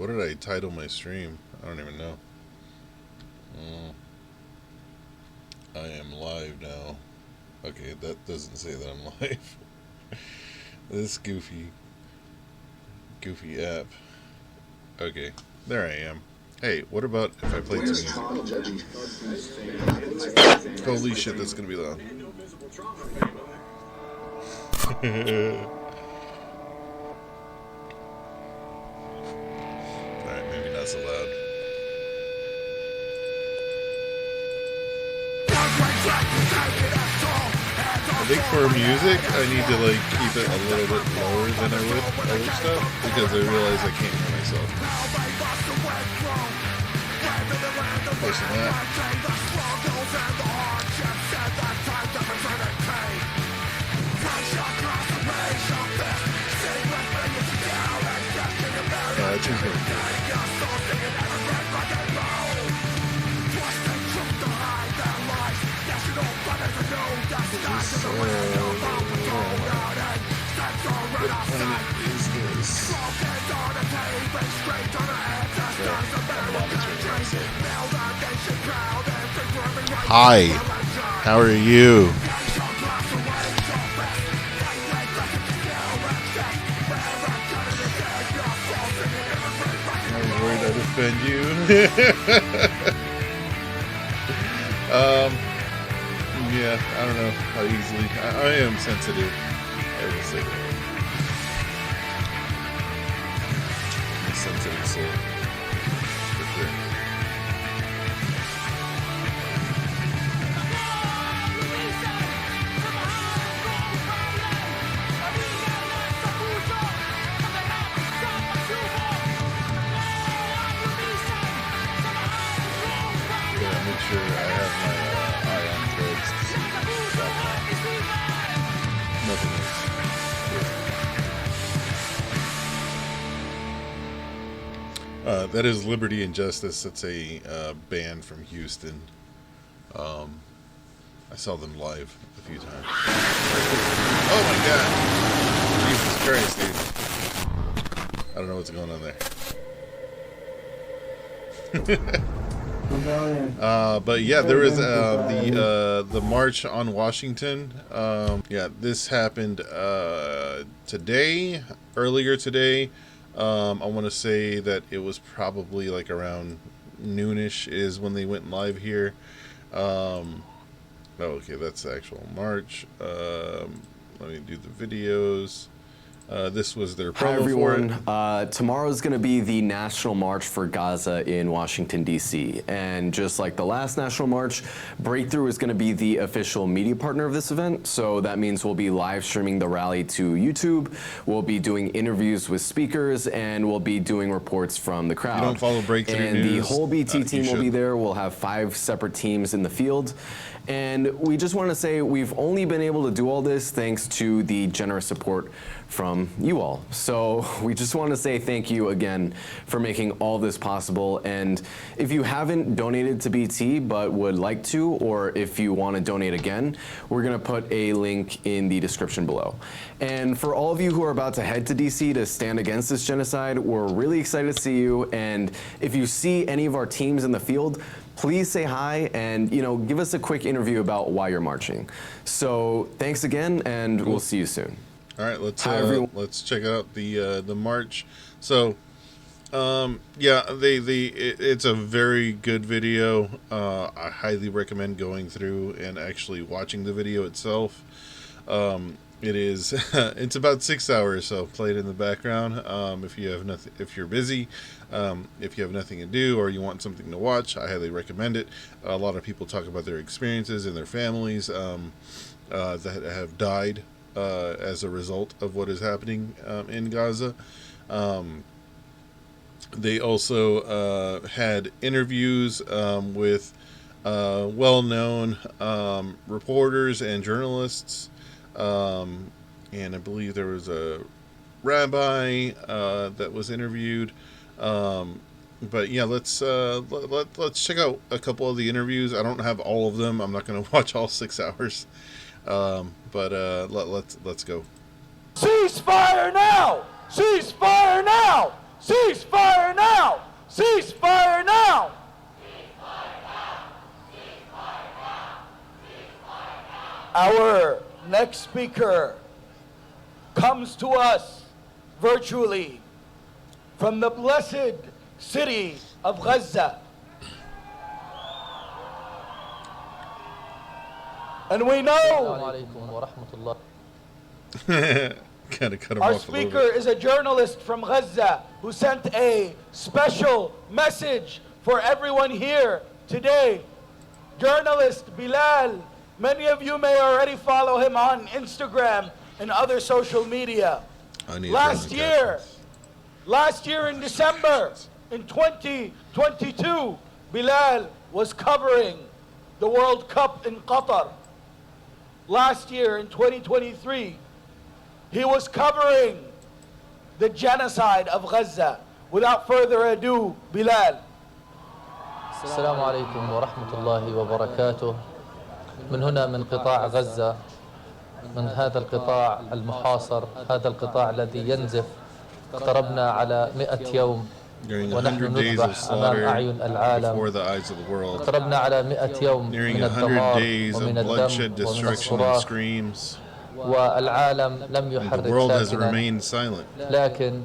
What did I title my stream? I don't even know. I am live now. Okay, that doesn't say that I'm live. This goofy app. Okay, there I am. Hey, what about if I played some music? Holy shit, that's gonna be loud. Alright, maybe not so loud. I think for music, I need to like keep it a little bit lower than I would other stuff because I realize I can't hear myself. Listen to that. Yeah, that tune's really good. What planet is this? Hi, how are you? I was worried I'd offend you. Yeah, I don't know how easily. I am sensitive. I will say that. I'm a sensitive soul. For sure. Yeah, make sure I have my eye on threads to see what's happening. Nothing else. That is Liberty and Justice. That's a band from Houston. I saw them live a few times. Oh my god! Jesus Christ, dude. I don't know what's going on there. But yeah, there was the March on Washington. Yeah, this happened earlier today. I want to say that it was probably like around noonish is when they went live here. Okay, that's the actual march. Let me do the videos. This was their promo. Hi everyone. Tomorrow is going to be the National March for Gaza in Washington, D.C. And just like the last National March, Breakthrough is going to be the official media partner of this event. So that means we'll be live streaming the rally to YouTube. We'll be doing interviews with speakers, and we'll be doing reports from the crowd. You don't follow Breakthrough and News? The whole BT team will be there. We'll have 5 separate teams in the field. And we just want to say we've only been able to do all this thanks to the generous support from you all. So we just want to say thank you again for making all this possible. And if you haven't donated to BT but would like to, or if you want to donate again, we're going to put a link in the description below. And for all of you who are about to head to DC to stand against this genocide, we're really excited to see you. And if you see any of our teams in the field, please say hi and, you know, give us a quick interview about why you're marching. So thanks again, and we'll see you soon. All right, let's check out the march. So, yeah, it's a very good video. I highly recommend going through and actually watching the video itself. It is it's about 6 hours, so play it in the background. If you have nothing, if you're busy, if you have nothing to do or you want something to watch, I highly recommend it. A lot of people talk about their experiences and their families that have died as a result of what is happening in Gaza. They also had interviews with well-known reporters and journalists. And I believe there was a rabbi that was interviewed. But yeah, let's check out a couple of the interviews. I don't have all of them. I'm not going to watch all 6 hours. But let's go. Ceasefire now! Ceasefire now! Ceasefire now! Ceasefire now! Our next speaker comes to us virtually from the blessed city of Gaza. And we know Kind of cut him our off a little speaker bit. is a journalist from Gaza who sent a special message for everyone here today. Journalist Bilal, many of you may already follow him on Instagram and other social media. Last year in December, in 2022, Bilal was covering the World Cup in Qatar. Last year in 2023, he was covering the genocide of Gaza. Without further ado, Bilal. السلام عليكم ورحمة الله وبركاته. من هنا من قطاع غزة، من هذا القطاع المحاصر، هذا القطاع الذي ينزف. اقتربنا على 100 يوم ونحن نذبح أمام أعين العالم. اقتربنا على 100 يوم من الدمار ومن الدم ومن الصراخ، والعالم لم يحرك ساكنا. لكن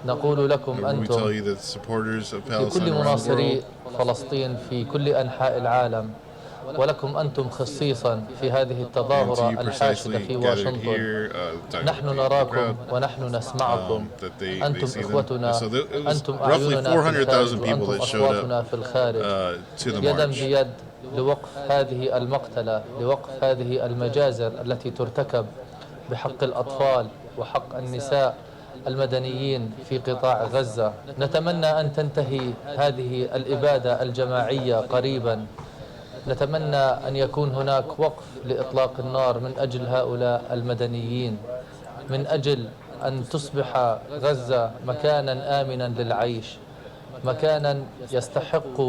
نقول لكم أنتم في كل مناصري فلسطين في كل أنحاء العالم، ولكم أنتم خصيصا في هذه التظاهرة الحاشدة في واشنطن، نحن نراكم ونحن نسمعكم. أنتم إخوتنا، أنتم أعيننا في الخارج وأنتم أصواتنا في الخارج، يدا بيد لوقف هذه المقتلة، لوقف هذه المجازر التي ترتكب بحق الأطفال وحق النساء المدنيين في قطاع غزة. نتمنى أن تنتهي هذه الإبادة الجماعية قريبا. نتمنى أن يكون هناك وقف لإطلاق النار من أجل هؤلاء المدنيين، من أجل أن تصبح غزة مكانا آمنا للعيش، مكانا يستحق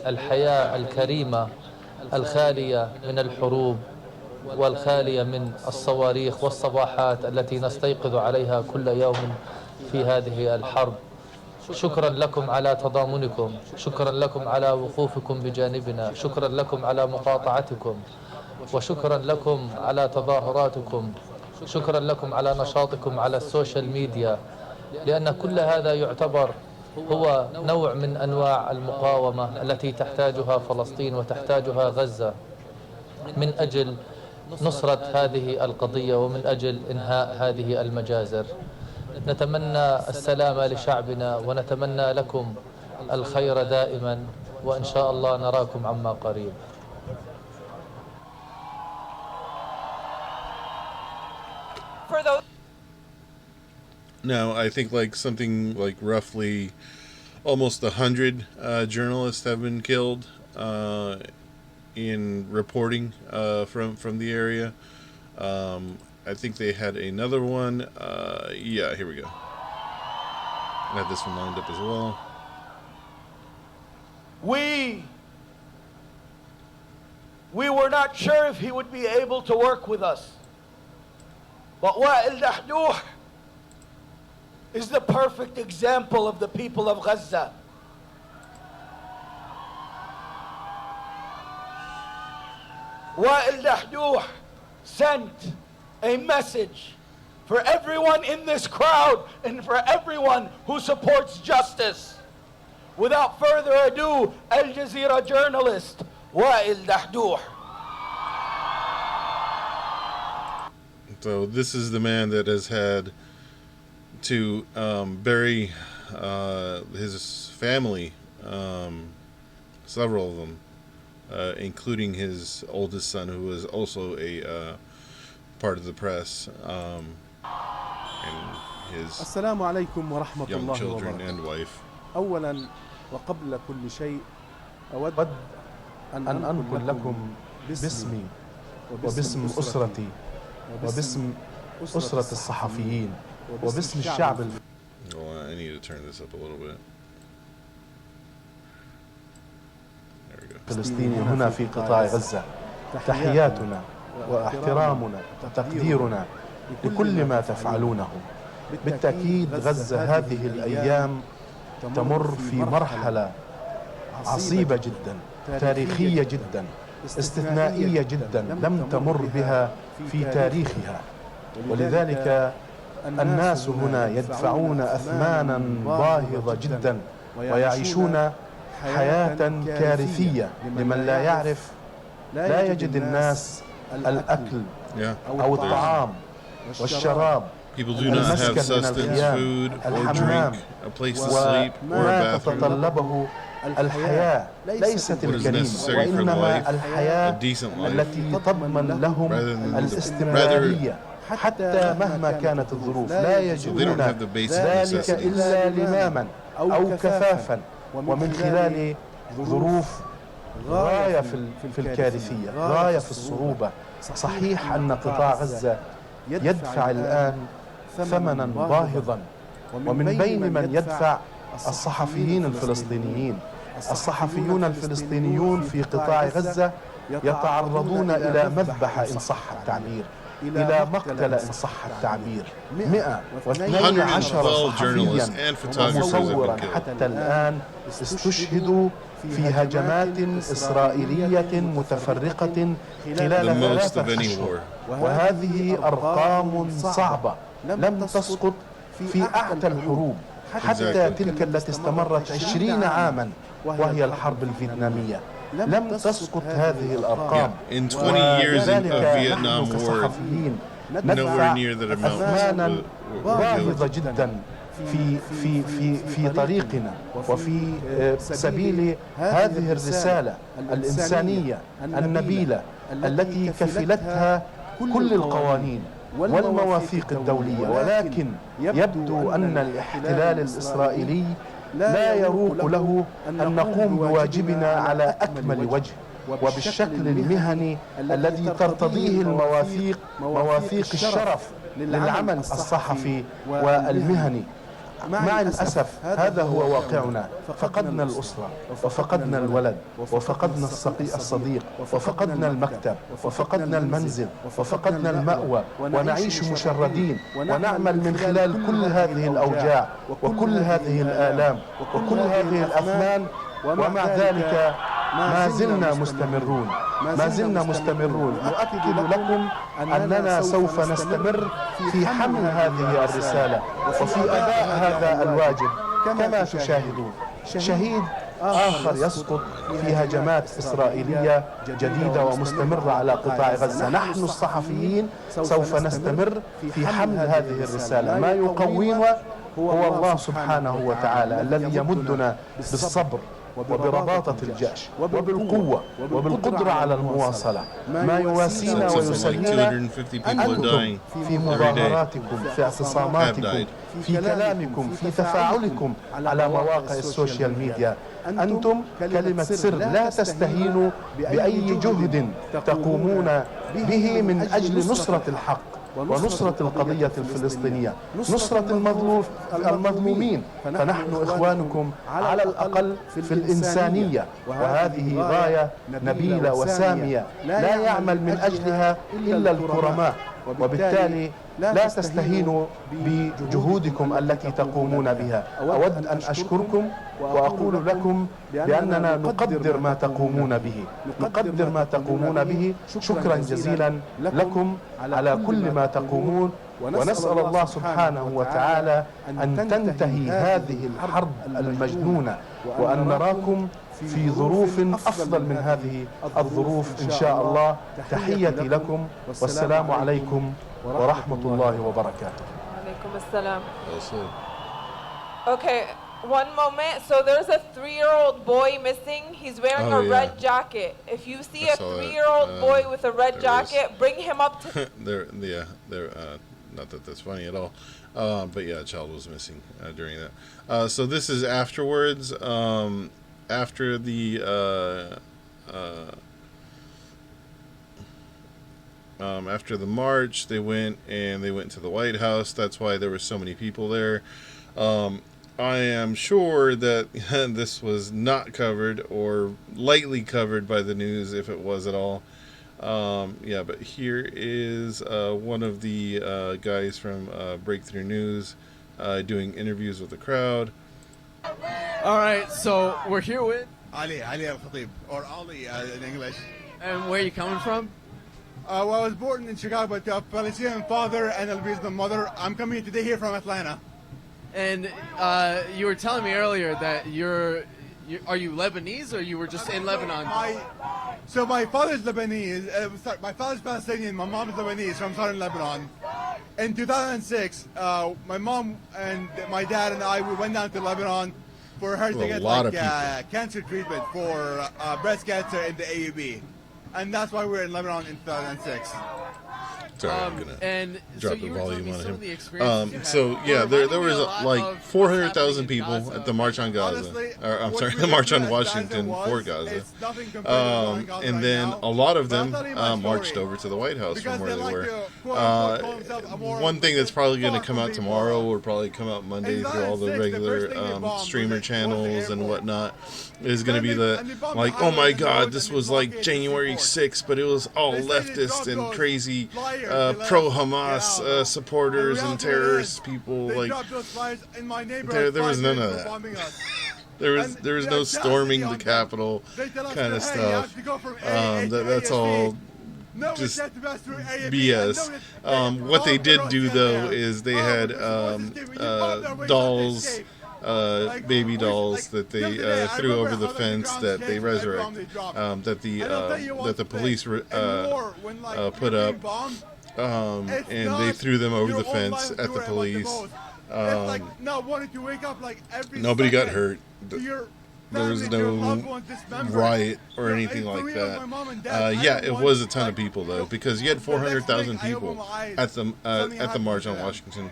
الحياة الكريمة الخالية من الحروب والخالية من الصواريخ والصباحات التي نستيقظ عليها كل يوم في هذه الحرب. شكرا لكم على تضامنكم، شكرا لكم على وقوفكم بجانبنا، شكرا لكم على مقاطعتكم، وشكرا لكم على تظاهراتكم، شكرا لكم على نشاطكم على السوشيال ميديا، لأن كل هذا يعتبر هو نوع من أنواع المقاومة التي تحتاجها فلسطين وتحتاجها غزة من أجل نصرة هذه القضية ومن أجل إنهاء هذه المجازر. نتمنى السلام لشعبنا ونتمنى لكم الخير دائما، وإن شاء الله نراكم عما قريب. Now, I think like something like roughly almost 100 journalists have been killed in reporting from the area. I think they had another one. Yeah, here we go. I had this one lined up as well. We were not sure if he would be able to work with us. But Wa'il Dahduh is the perfect example of the people of Gaza. Wa'il Dahduh sent a message for everyone in this crowd and for everyone who supports justice. Without further ado, Al Jazeera journalist Wa'il Dahduh. So this is the man that has had to bury his family, several of them, including his oldest son, who was also a part of the press, and his السلام عليكم ورحمة young الله children وبركاته. and wife. أولا وقبل كل شيء أود أن أنقل لكم باسمي وباسم أسرتي وباسم أسرة الصحفيين وباسم الشعب Oh, I need to turn this up a little bit. There we go. الفلسطيني هنا في قطاع غزة. تحياتنا واحترامنا وتقديرنا لكل ما تفعلونه. بالتأكيد غزة هذه الأيام تمر في مرحلة عصيبة جدا، تاريخية جدا، استثنائية جدا، لم تمر بها في تاريخها. ولذلك الناس هنا يدفعون أثمانا باهظة جدا ويعيشون حياة كارثية. لمن لا يعرف، لا يجد الناس الأكل أو الطعام والشراب، المسكن من الخيام، الحمام، وما تتطلبه الحياة ليست الكريمة، وإنما الحياة التي تضمن لهم الاستمرارية حتى مهما كانت الظروف. لا يجدون ذلك إلا لماما أو كفافا، ومن خلال ظروف غاية في الكارثية، غاية في الصعوبة. صحيح أن قطاع غزة يدفع الآن ثمنا باهظا، ومن بين من يدفع الصحفيين الفلسطينيين. الصحفيون الفلسطينيون في قطاع غزة يتعرضون إلى مذبحة إن صح التعبير، إلى مقتل إن صح التعبير. 112 صحفيا ومصورا حتى الآن استشهدوا في هجمات إسرائيلية متفرقة خلال 3 أشهر، وهذه أرقام صعبة لم تسقط في أعتى الحروب، حتى تلك التي استمرت 20 عاما وهي الحرب الفيتنامية. لم تسقط هذه الأرقام. وذلك نحن كصحفيين ندفع أثمانا باهظة جدا في طريقنا وفي سبيل هذه الرسالة الإنسانية النبيلة التي كفلتها كل القوانين والمواثيق الدولية. ولكن يبدو أن الاحتلال الإسرائيلي لا يروق له أن نقوم بواجبنا على أكمل وجه وبالشكل المهني الذي ترتضيه المواثيق، مواثيق الشرف للعمل الصحفي والمهني. مع الأسف هذا هو واقعنا. فقدنا الأسرة، وفقدنا الولد، وفقدنا الصديق، وفقدنا المكتب، وفقدنا المنزل، وفقدنا المأوى، ونعيش مشردين ونعمل من خلال كل هذه الأوجاع وكل هذه الآلام وكل هذه الأثمان. ومع ذلك ما زلنا مستمرون، ما زلنا مستمرون. أؤكد لكم أننا سوف نستمر في حمل هذه الرسالة وفي أداء هذا الواجب. كما تشاهدون شهيد آخر يسقط في هجمات إسرائيلية جديدة ومستمرة على قطاع غزة. نحن الصحفيين سوف نستمر في حمل هذه الرسالة. ما يقوينا هو الله سبحانه وتعالى الذي يمدنا بالصبر وبرباطة الجأش وبالقوة وبالقدرة على المواصلة. ما يواسينا ويسلينا أنتم في مظاهراتكم، في اعتصاماتكم، في كلامكم، في تفاعلكم على مواقع السوشيال ميديا. أنتم كلمة سر، لا تستهينوا بأي جهد تقومون به من أجل نصرة الحق ونصرة القضية الفلسطينية، نصرة المظلومين. فنحن إخوانكم على الأقل في الإنسانية، وهذه غاية نبيلة وسامية لا يعمل من أجلها إلا الكرماء. وبالتالي لا تستهينوا بجهودكم التي تقومون بها. أود أن أشكركم وأقول لكم بأننا نقدر ما تقومون به، نقدر ما تقومون به. شكرا جزيلا لكم على كل ما تقومون، ونسأل الله سبحانه وتعالى أن تنتهي هذه الحرب المجنونة وأن نراكم في ظروف أفضل من هذه الظروف إن شاء الله. تحياتي لكم والسلام عليكم ورحمة الله وبركاته. عليكم السلام. Okay, one moment. So there's a 3-year-old boy missing. He's wearing a red jacket. If you see a 3-year-old boy with a red jacket, bring him up to... Not that that's funny at all. But yeah, a child was missing during that. So this is afterwards. After the march, they went to the White House. That's why there were so many people there. I am sure that this was not covered or lightly covered by the news, if it was at all. Yeah, but here is one of the guys from Breakthrough News doing interviews with the crowd. All right, so we're here with Ali Al-Khatib, or Ali in English. And where are you coming from? Well, I was born in Chicago, but a Palestinian father and a Lebanese mother. I'm coming today here from Atlanta. And you were telling me earlier that are you Lebanese or you were just in Lebanon? So my father's Lebanese. My father's Palestinian. My mom is Lebanese from southern Lebanon. In 2006, my mom and my dad and I, we went down to Lebanon for her to get cancer treatment for breast cancer in the AUB. And that's why we're in Lebanon in 2006. Sorry, I'm gonna drop the volume on him. The so yeah, there was like 400,000 people at the March on Gaza. I'm sorry, the March on Washington for Gaza. And then a lot of them marched over to the White House from where they were. One thing that's probably going to come out tomorrow, or probably come out Monday through all the regular streamer channels and whatnot, is going to be like, oh my God, this was like January 6th, but it was all leftist and crazy pro-Hamas supporters and terrorist people. Like, there was none of that. There was no storming the Capitol kind of stuff. That's all just BS. What they did do though is they had dolls, baby dolls that they threw over the fence that they resurrected, that the police put up, and they threw them over the fence at the police. Nobody got hurt. There was no riot or anything like that. Yeah, it was a ton of people though, because you had 400,000 people at the March on Washington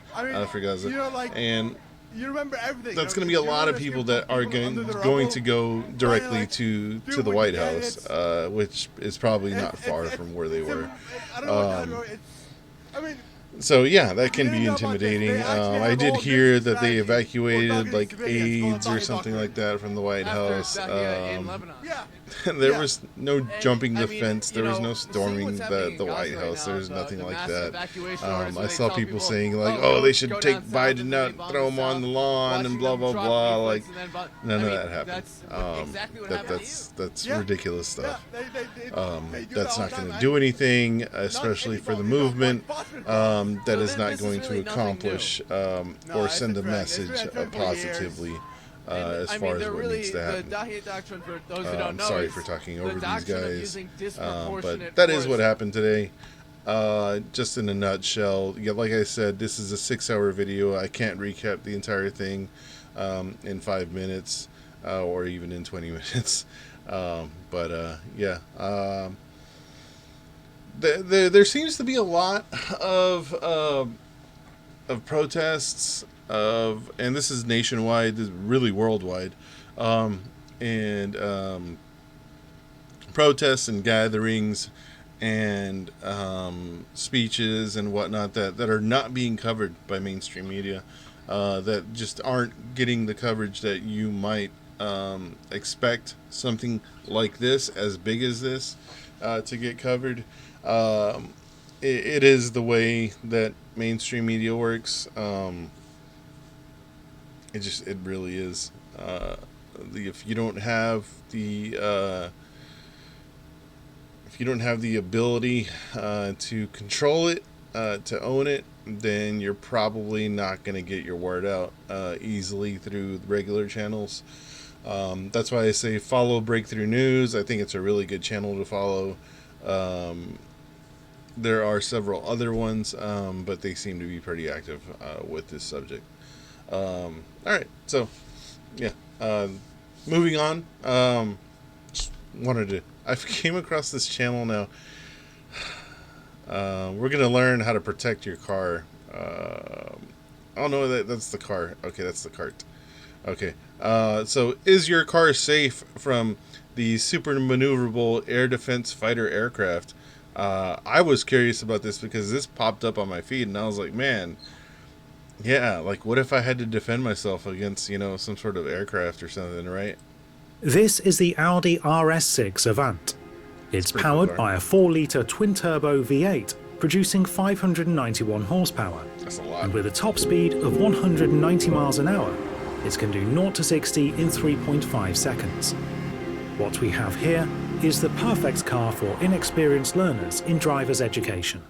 for Gaza, and that's going to be a lot of people that are going to go directly to the White House, which is probably not far from where they were. So yeah, that can be intimidating. I did hear that they evacuated like aides or something like that from the White House. There was no jumping the fence. There was no storming the White House. There's nothing like that. I saw people saying like, oh, they should take Biden out, throw him on the lawn, and blah blah blah. Like, none of that happened. That's ridiculous stuff. That's not going to do anything, especially for the movement. That is not going to accomplish or send a message positively as far as what needs to happen. I'm sorry for talking over these guys, but that is what happened today. Just in a nutshell, yeah, like I said, this is a 6-hour video. I can't recap the entire thing in 5 minutes or even in 20 minutes. Yeah. There seems to be a lot of protests and this is nationwide, this is really worldwide, and protests and gatherings and speeches and whatnot that are not being covered by mainstream media, that just aren't getting the coverage that you might expect something like this, as big as this, to get covered. It is the way that mainstream media works. It really is. If you don't have the ability to control it, to own it, then you're probably not going to get your word out easily through regular channels. That's why I say follow Breakthrough News. I think it's a really good channel to follow. There are several other ones, but they seem to be pretty active with this subject. All right, so yeah, moving on. I came across this channel now. We're gonna learn how to protect your car. Oh no, that's the car. Okay, that's the cart. Okay, so is your car safe from the super maneuverable air defense fighter aircraft? I was curious about this because this popped up on my feed, and I was like, man, yeah, like what if I had to defend myself against, some sort of aircraft or something, right? This is the Audi RS6 Avant. It's powered by a 4-litre twin-turbo V8, producing 591 horsepower. That's a lot. And with a top speed of 190 miles an hour, It can do 0 to 60 in 3.5 seconds. What we have here is the perfect car for inexperienced learners in driver's education.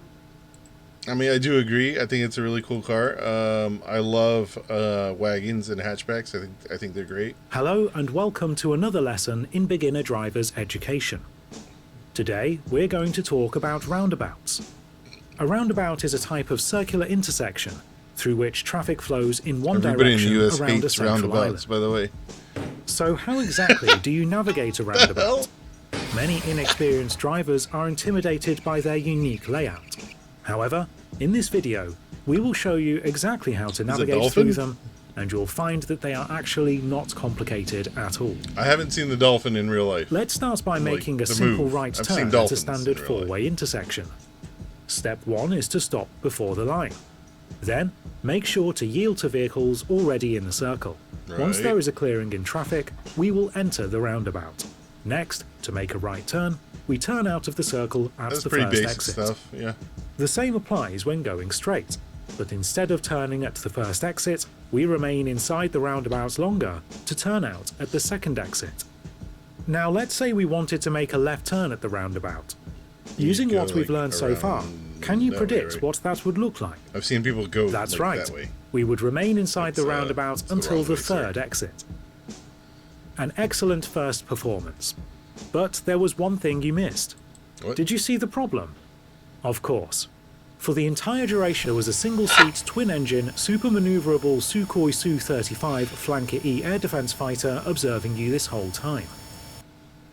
I mean, I do agree. I think it's a really cool car. I love wagons and hatchbacks. I think they're great. Hello and welcome to another lesson in beginner driver's education. Today we're going to talk about roundabouts. A roundabout is a type of circular intersection through which traffic flows in one Everybody direction in the US around a hates central roundabouts, island. by the way. So how exactly do you navigate a roundabout? Many inexperienced drivers are intimidated by their unique layout. However, in this video, we will show you exactly how to navigate through them, and you'll find that they are actually not complicated at all. I haven't seen the dolphin in real life. Let's start by making a simple right turn at a standard four-way intersection. Step 1 is to stop before the line. Then, make sure to yield to vehicles already in the circle. Once there is a clearing in traffic, we will enter the roundabout. Next, to make a right turn, we turn out of the circle at the first exit. Stuff, yeah. The same applies when going straight, but instead of turning at the first exit, we remain inside the roundabout longer to turn out at the second exit. Now let's say we wanted to make a left turn at the roundabout. Using what we've learned so far, can you predict what that would look like? I've seen people go That's right. that way. We would remain inside the roundabout until the third exit. An excellent first performance. But there was one thing you missed. What? Did you see the problem? Of course. For the entire duration, there was a single-seat, twin-engine, super-maneuverable Sukhoi Su-35 Flanker E air defense fighter observing you this whole time.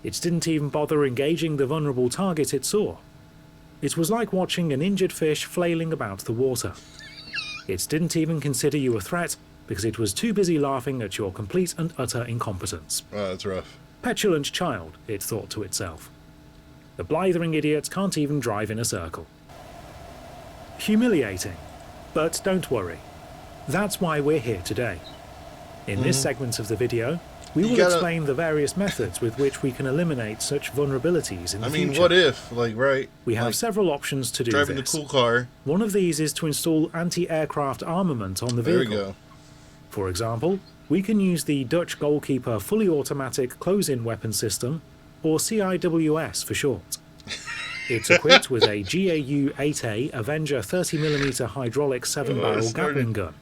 It didn't even bother engaging the vulnerable target it saw. It was like watching an injured fish flailing about the water. It didn't even consider you a threat because it was too busy laughing at your complete and utter incompetence. Wow, that's rough. Petulant child, it thought to itself. The blithering idiot can't even drive in a circle. Humiliating. But don't worry. That's why we're here today. In this segment of the video, we will explain the various methods with which we can eliminate such vulnerabilities in the future. I mean, what if, right? We have several options to do this. Driving the cool car. One of these is to install anti-aircraft armament on the vehicle. There we go. For example, we can use the Dutch Goalkeeper fully automatic close-in weapon system, or CIWS for short. It's equipped with a GAU-8A Avenger 30mm hydraulic 7-barrel Gatling gun,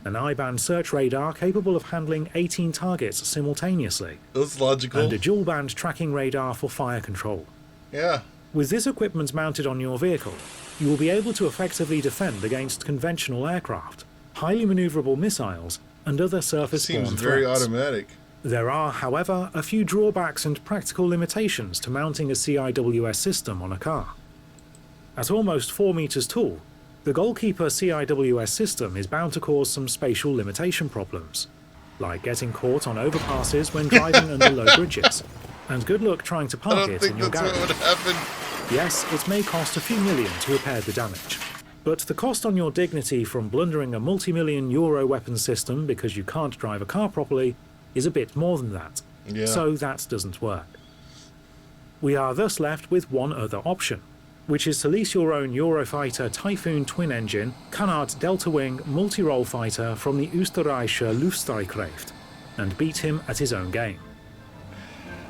an I-band search radar capable of handling 18 targets simultaneously, that's logical, and a dual-band tracking radar for fire control. Yeah. With this equipment mounted on your vehicle, you will be able to effectively defend against conventional aircraft, highly maneuverable missiles, and other surface-borne threats. Seems very automatic. There are, however, a few drawbacks and practical limitations to mounting a CIWS system on a car. At almost 4 meters tall, the Goalkeeper CIWS system is bound to cause some spatial limitation problems, like getting caught on overpasses when driving under low bridges, and good luck trying to park it in your garage. I don't think that's what would happen. Yes, it may cost a few million to repair the damage, but the cost on your dignity from blundering a multi-million euro weapon system because you can't drive a car properly is a bit more than that, so that doesn't work. We are thus left with one other option, which is to lease your own Eurofighter Typhoon twin-engine Canard Delta-wing multi-role fighter from the Österreichische Luftstreitkräfte and beat him at his own game.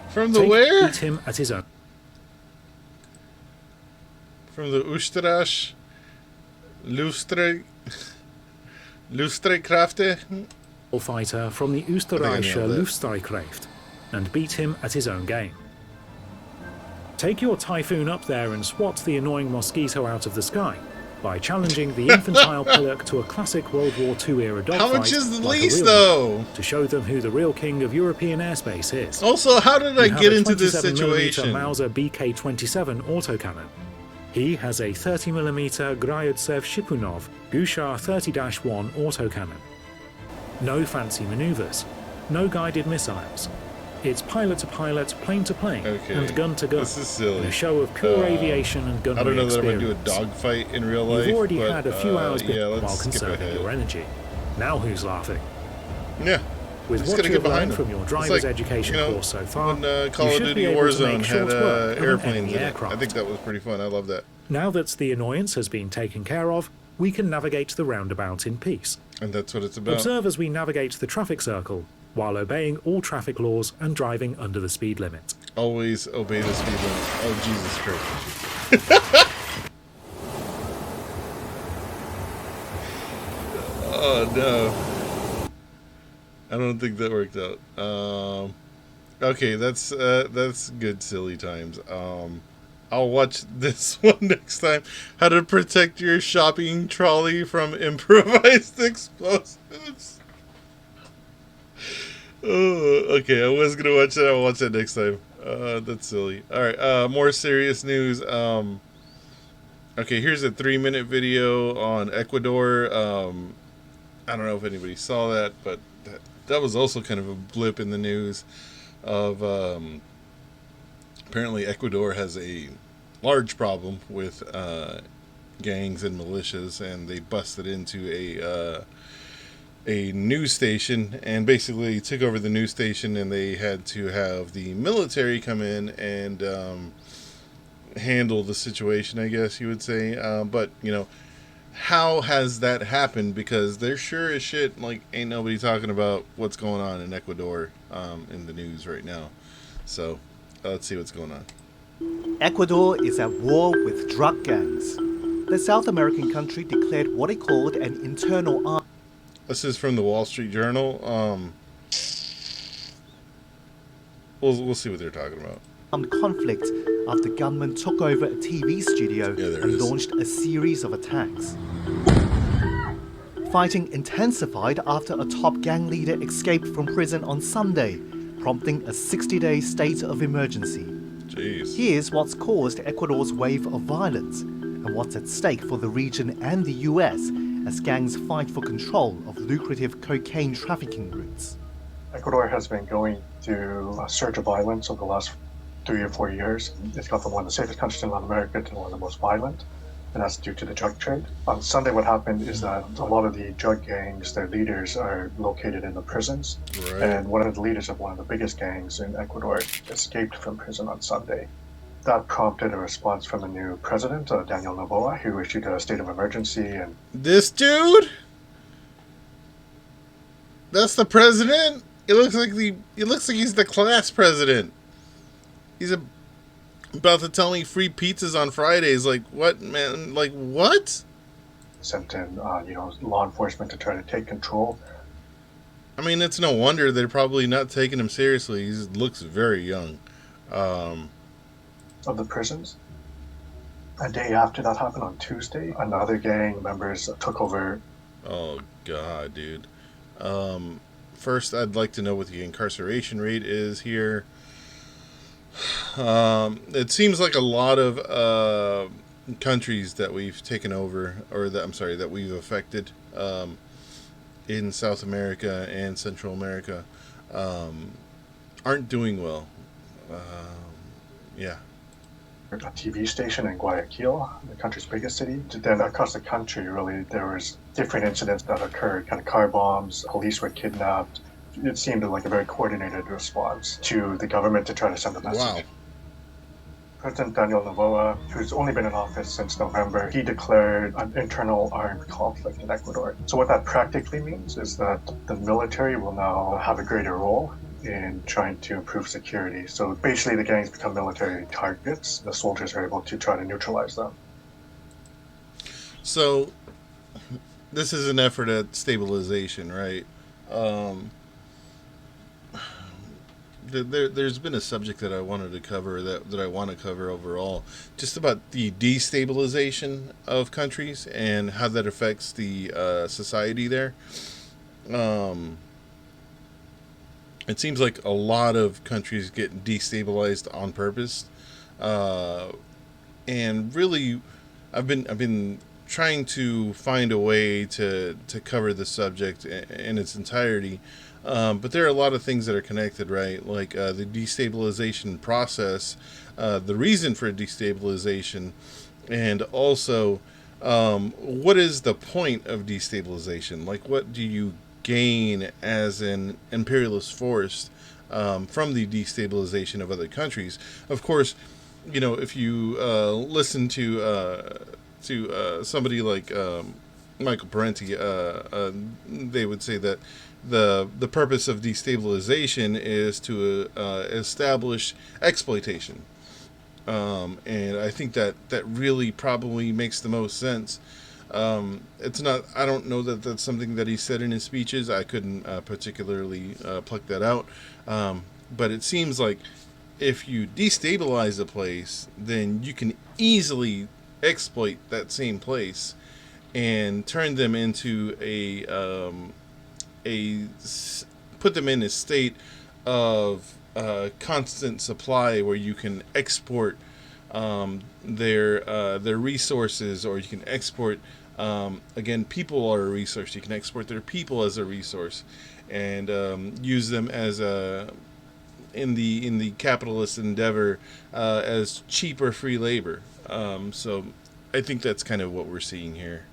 From the where? Beat him at his own. From the Österreich Luftstreitkräfte? Fighter from the Österreichische Luftstreitkräfte and beat him at his own game. Take your Typhoon up there and swat the annoying mosquito out of the sky by challenging the infantile pillock to a classic World War II era dogfight. How much is the lease, though? To show them who the real king of European airspace is. Also, how did I get into this situation? Mauser BK-27 autocannon. He has a 30mm Grayutsev Shipunov Gushar 30-1 autocannon. No fancy maneuvers, no guided missiles. It's pilot-to-pilot, plane-to-plane, and gun-to-gun. This is silly. In a show of pure aviation and gunnery I don't know that experience. I'm going to do a dogfight in real life. You've already had a few hours while skip conserving ahead. your energy. Now who's laughing? Yeah. With what you've learned from your driver's education course so far, when Call of Duty Warzone had airplanes in it. I think that was pretty fun. I love that. Now that the annoyance has been taken care of, we can navigate the roundabout in peace. And that's what it's about. Observe as we navigate the traffic circle while obeying all traffic laws and driving under the speed limit. Always obey the speed limit. Oh, Jesus Christ. Oh, no. I don't think that worked out. Okay, that's good, silly times. I'll watch this one next time. How to protect your shopping trolley from improvised explosives. Oh, okay, I was gonna watch that. I'll watch that next time. That's silly. All right, more serious news. Okay, here's a 3-minute video on Ecuador. I don't know if anybody saw that, but that was also kind of a blip in the news of apparently Ecuador has a large problem with gangs and militias, and they busted into a news station and basically took over the news station, and they had to have the military come in and handle the situation, I guess you would say. But, you know, how has that happened? Because there sure as shit, like, ain't nobody talking about what's going on in Ecuador in the news right now. So let's see what's going on. Ecuador is at war with drug gangs. The South American country declared what it called an internal armed... This is from the Wall Street Journal. We'll see what they're talking about. ...conflict after government took over a TV studio and launched a series of attacks. Fighting intensified after a top gang leader escaped from prison on Sunday, prompting a 60-day state of emergency. Jeez. Here's what's caused Ecuador's wave of violence and what's at stake for the region and the US as gangs fight for control of lucrative cocaine trafficking routes. Ecuador has been going through a surge of violence over the last 3 or 4 years. It's gone from one of the safest countries in Latin America to one of the most violent, and that's due to the drug trade. On Sunday, what happened is that a lot of the drug gangs, their leaders are located in the prisons, and one of the leaders of one of the biggest gangs in Ecuador escaped from prison on Sunday. That prompted a response from the new president, Daniel Noboa, who issued a state of emergency. And this dude? That's the president? It looks like he's the class president. He's about to tell me free pizzas on Fridays. Like, what, man? Like, what? Sent in, law enforcement to try to take control. I mean, it's no wonder they're probably not taking him seriously. He looks very young. Of the prisons. A day after that happened on Tuesday, another gang members took over. Oh, God, dude. First, I'd like to know what the incarceration rate is here. It seems like a lot of countries that we've taken over, or that we've affected in South America and Central America aren't doing well. Yeah. A TV station in Guayaquil, the country's biggest city. Then across the country, really, there was different incidents that occurred, kind of car bombs, police were kidnapped. It seemed like a very coordinated response to the government to try to send a message. Wow. President Daniel Noboa, who's only been in office since November, he declared an internal armed conflict in Ecuador. So what that practically means is that the military will now have a greater role in trying to improve security. So basically the gangs become military targets. The soldiers are able to try to neutralize them. So this is an effort at stabilization, right? There's been a subject that I wanted to cover, that I want to cover overall, just about the destabilization of countries and how that affects the society there. It seems like a lot of countries get destabilized on purpose, and really, I've been trying to find a way to cover the subject in its entirety, but there are a lot of things that are connected, right? Like the destabilization process, the reason for destabilization, and also what is the point of destabilization? Like, what do you gain as an imperialist force from the destabilization of other countries? Of course, if you listen to somebody like Michael Parenti, they would say that the purpose of destabilization is to establish exploitation. And I think that really probably makes the most sense. It's not. I don't know that that's something that he said in his speeches. I couldn't particularly pluck that out. But it seems like if you destabilize a place, then you can easily exploit that same place and turn them into put them in a state of constant supply where you can export their resources, or you can export again, people are a resource. You can export their people as a resource, and use them as in the capitalist endeavor as cheap or free labor. So I think that's kind of what we're seeing here.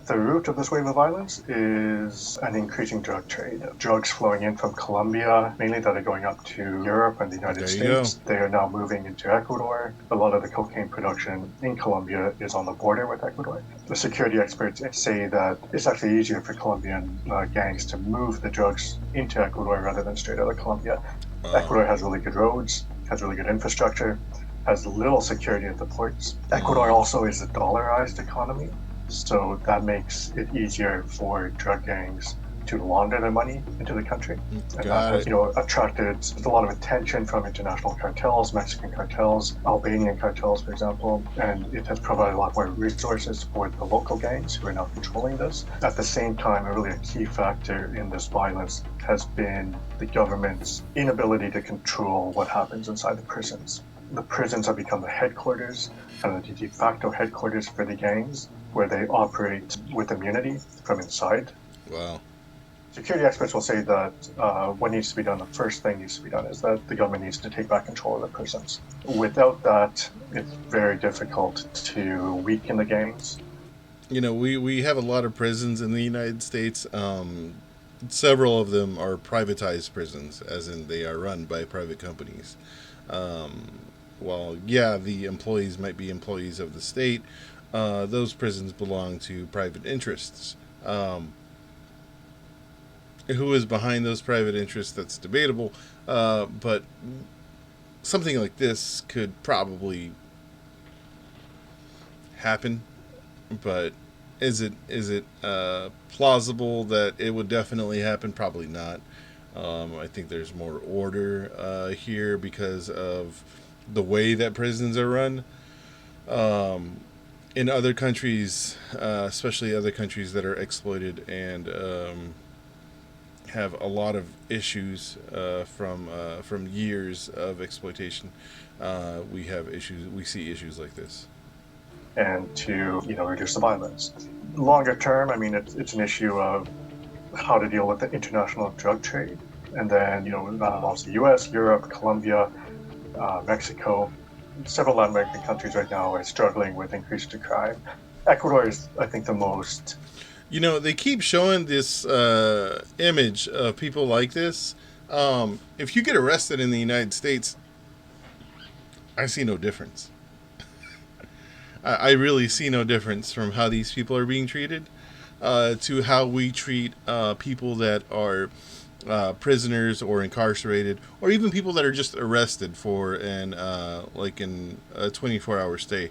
The root of this wave of violence is an increasing drug trade. Drugs flowing in from Colombia, mainly that are going up to Europe and the United States. They are now moving into Ecuador. A lot of the cocaine production in Colombia is on the border with Ecuador. The security experts say that it's actually easier for Colombian gangs to move the drugs into Ecuador rather than straight out of Colombia. Ecuador has really good roads, has really good infrastructure, has little security at the ports. Ecuador also is a dollarized economy. So that makes it easier for drug gangs to launder their money into the country. And that has, attracted a lot of attention from international cartels, Mexican cartels, Albanian cartels, for example, and it has provided a lot more resources for the local gangs who are now controlling this. At the same time, really a key factor in this violence has been the government's inability to control what happens inside the prisons. The prisons have become the headquarters, and the de facto headquarters for the gangs, where they operate with immunity from inside. Wow. Security experts will say that what needs to be done, the first thing needs to be done, is that the government needs to take back control of the prisons. Without that, it's very difficult to weaken the gangs. We have a lot of prisons in the United States. Several of them are privatized prisons, as in they are run by private companies. While, the employees might be employees of the state, those prisons belong to private interests. Who is behind those private interests, that's debatable, but something like this could probably happen. But is it plausible that it would definitely happen? Probably not. I think there's more order here because of the way that prisons are run. In other countries, especially other countries that are exploited and have a lot of issues from years of exploitation, we have issues. We see issues like this. And to reduce the violence. Longer term, I mean, it's an issue of how to deal with the international drug trade, and then that involves the U.S., Europe, Colombia, Mexico. Several Latin American countries right now are struggling with increased crime. Ecuador is, I think, the most. They keep showing this image of people like this. If you get arrested in the United States, I see no difference. I really see no difference from how these people are being treated to how we treat people that are prisoners or incarcerated, or even people that are just arrested for a 24-hour stay.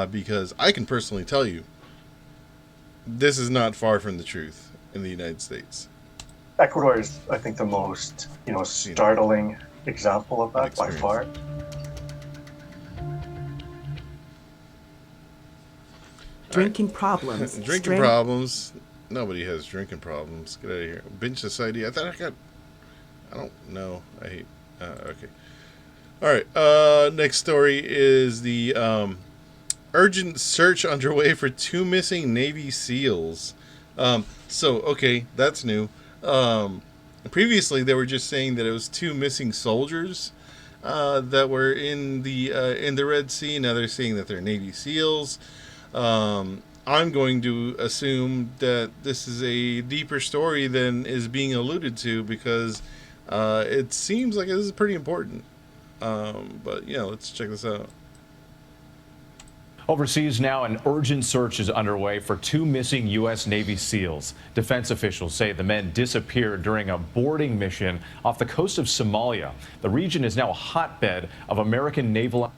Because I can personally tell you, this is not far from the truth in the United States. Ecuador is, I think, the most startling example of that by far. Drinking problems. Drinking problems. Nobody has drinking problems. Get out of here. Binge society. I don't know. I hate. Okay. All right. Next story is the urgent search underway for 2 missing Navy SEALs. Okay, that's new. Previously, they were just saying that it was 2 missing soldiers that were in the Red Sea. Now they're saying that they're Navy SEALs. I'm going to assume that this is a deeper story than is being alluded to, because it seems like this is pretty important. But let's check this out. Overseas now, an urgent search is underway for 2 missing U.S. Navy SEALs. Defense officials say the men disappeared during a boarding mission off the coast of Somalia. The region is now a hotbed of American naval...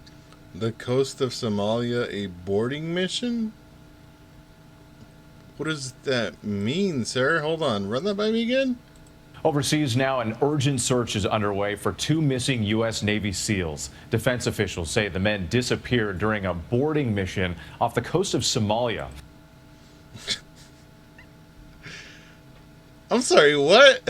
The coast of Somalia, a boarding mission? What does that mean, sir? Hold on, run that by me again? Overseas now, an urgent search is underway for 2 missing U.S. Navy SEALs. Defense officials say the men disappeared during a boarding mission off the coast of Somalia. I'm sorry, what?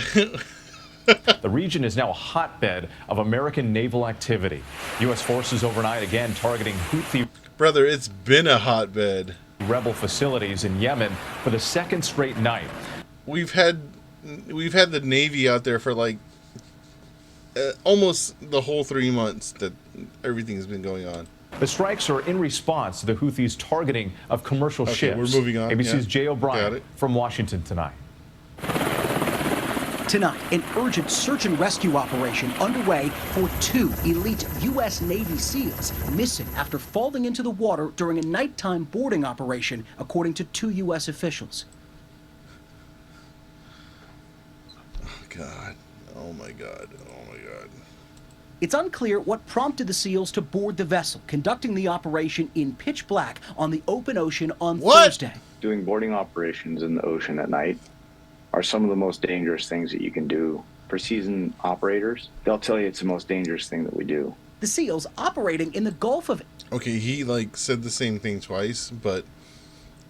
The region is now a hotbed of American naval activity. U.S. forces overnight again targeting Houthi... Brother, it's been a hotbed. ...rebel facilities in Yemen for the second straight night. We've had the Navy out there for like almost the whole 3 months that everything's been going on. The strikes are in response to the Houthis' targeting of commercial ships. We're moving on. ABC's Jay O'Brien from Washington tonight. Tonight, an urgent search and rescue operation underway for 2 elite U.S. Navy SEALs missing after falling into the water during a nighttime boarding operation, according to 2 U.S. officials. God. Oh my God. Oh my God. It's unclear what prompted the SEALs to board the vessel, conducting the operation in pitch black on the open ocean on Thursday. Doing boarding operations in the ocean at night are some of the most dangerous things that you can do. For seasoned operators, they'll tell you it's the most dangerous thing that we do. The SEALs operating in the Gulf of... Okay, he said the same thing twice, but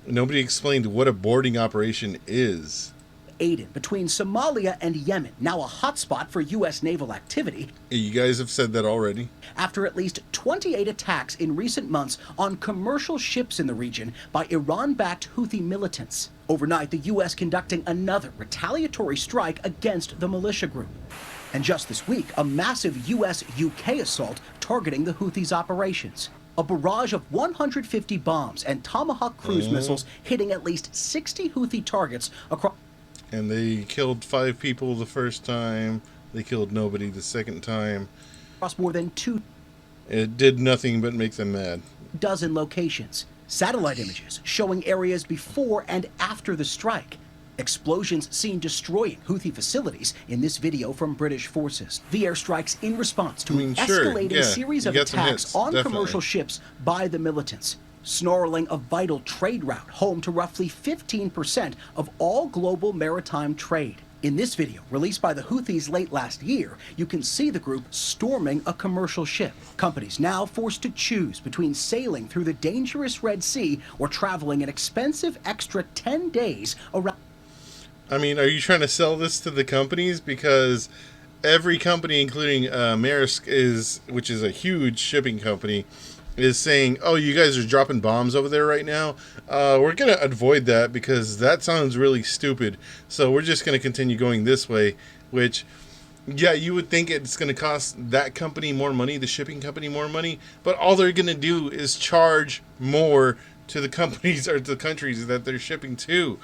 nobody explained what a boarding operation is. Aden between Somalia and Yemen, now a hotspot for U.S. naval activity. You guys have said that already. After at least 28 attacks in recent months on commercial ships in the region by Iran-backed Houthi militants. Overnight, the U.S. conducting another retaliatory strike against the militia group. And just this week, a massive U.S.-UK assault targeting the Houthis' operations. A barrage of 150 bombs and Tomahawk cruise missiles hitting at least 60 Houthi targets across... And they killed 5 people the first time. They killed nobody the second time. Across more than 2 It did nothing but make them mad. dozen locations. Satellite images showing areas before and after the strike. Explosions seen destroying Houthi facilities in this video from British forces. The airstrikes in response to an escalating series of attacks on commercial ships by the militants. Snarling a vital trade route home to roughly 15% of all global maritime trade. In this video, released by the Houthis late last year, you can see the group storming a commercial ship. Companies now forced to choose between sailing through the dangerous Red Sea or traveling an expensive extra 10 days around... I mean, are you trying to sell this to the companies? Because every company, including Maersk, which is a huge shipping company, is saying, oh, you guys are dropping bombs over there right now. We're going to avoid that because that sounds really stupid. So we're just going to continue going this way, which, yeah, you would think it's going to cost that company more money, the shipping company more money, but all they're going to do is charge more to the companies or to the countries that they're shipping to.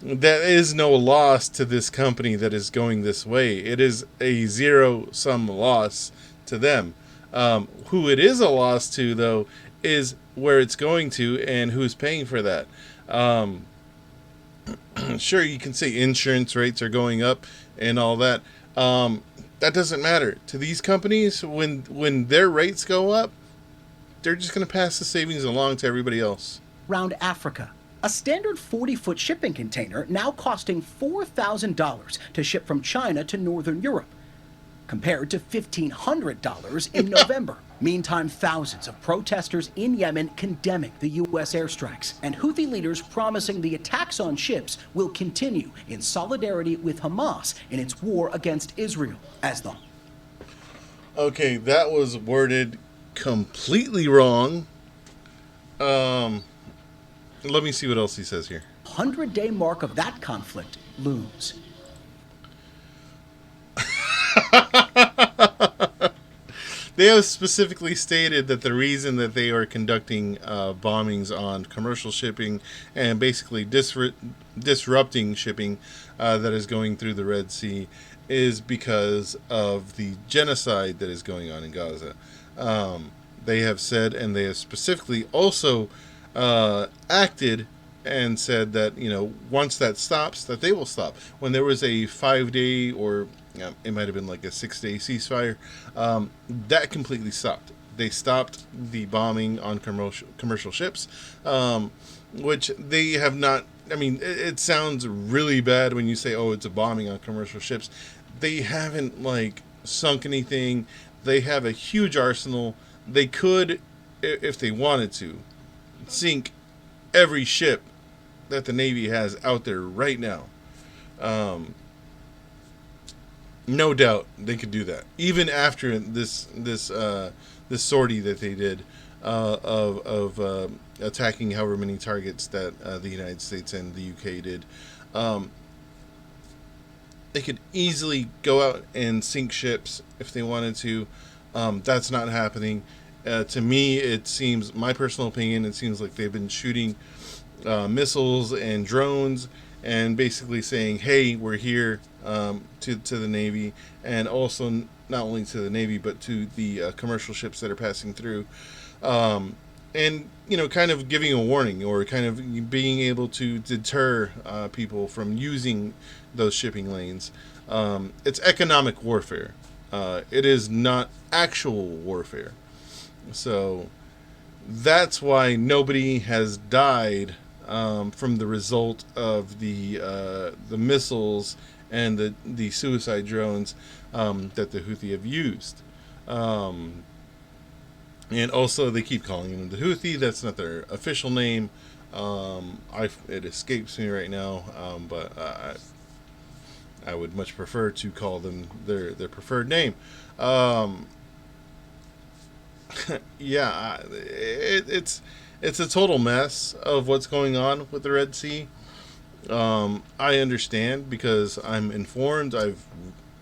That is no loss to this company that is going this way. It is a zero-sum loss to them. Who it is a loss to, though, is where it's going to and who's paying for that. Sure, you can say insurance rates are going up and all that. That doesn't matter. To these companies, when their rates go up, they're just going to pass the savings along to everybody else. Around Africa. A standard 40-foot shipping container now costing $4,000 to ship from China to Northern Europe, compared to $1,500 in November. Meantime, thousands of protesters in Yemen condemning the U.S. airstrikes, and Houthi leaders promising the attacks on ships will continue in solidarity with Hamas in its war against Israel. Okay, that was worded completely wrong. Let me see what else he says here. 100-day mark of that conflict looms. They have specifically stated that the reason that they are conducting bombings on commercial shipping and basically disrupting shipping that is going through the Red Sea is because of the genocide that is going on in Gaza. they have said, and they have specifically also acted and said that, once that stops, that they will stop. When there was a 5-day or it might have been like a 6-day ceasefire, that completely stopped. They stopped the bombing on commercial ships, which they have not. I mean, it sounds really bad when you say, "Oh, it's a bombing on commercial ships." They haven't sunk anything. They have a huge arsenal. They could, if they wanted to, sink every ship that the Navy has out there right now. No doubt they could do that, even after this sortie that they did of attacking however many targets that the United States and the UK did. They could easily go out and sink ships if they wanted to. That's not happening. To me, it seems, my personal opinion, it seems like they've been shooting missiles and drones and basically saying, hey, we're here, to the Navy, and also not only to the Navy, but to the commercial ships that are passing through. And, kind of giving a warning, or kind of being able to deter people from using those shipping lanes. It's economic warfare. It is not actual warfare. So that's why nobody has died from the result of the missiles and the suicide drones that the Houthi have used. And also, they keep calling them the Houthi. That's not their official name. It escapes me right now, but I would much prefer to call them their preferred name. Yeah, it's a total mess of what's going on with the Red Sea. I understand because I'm informed. I've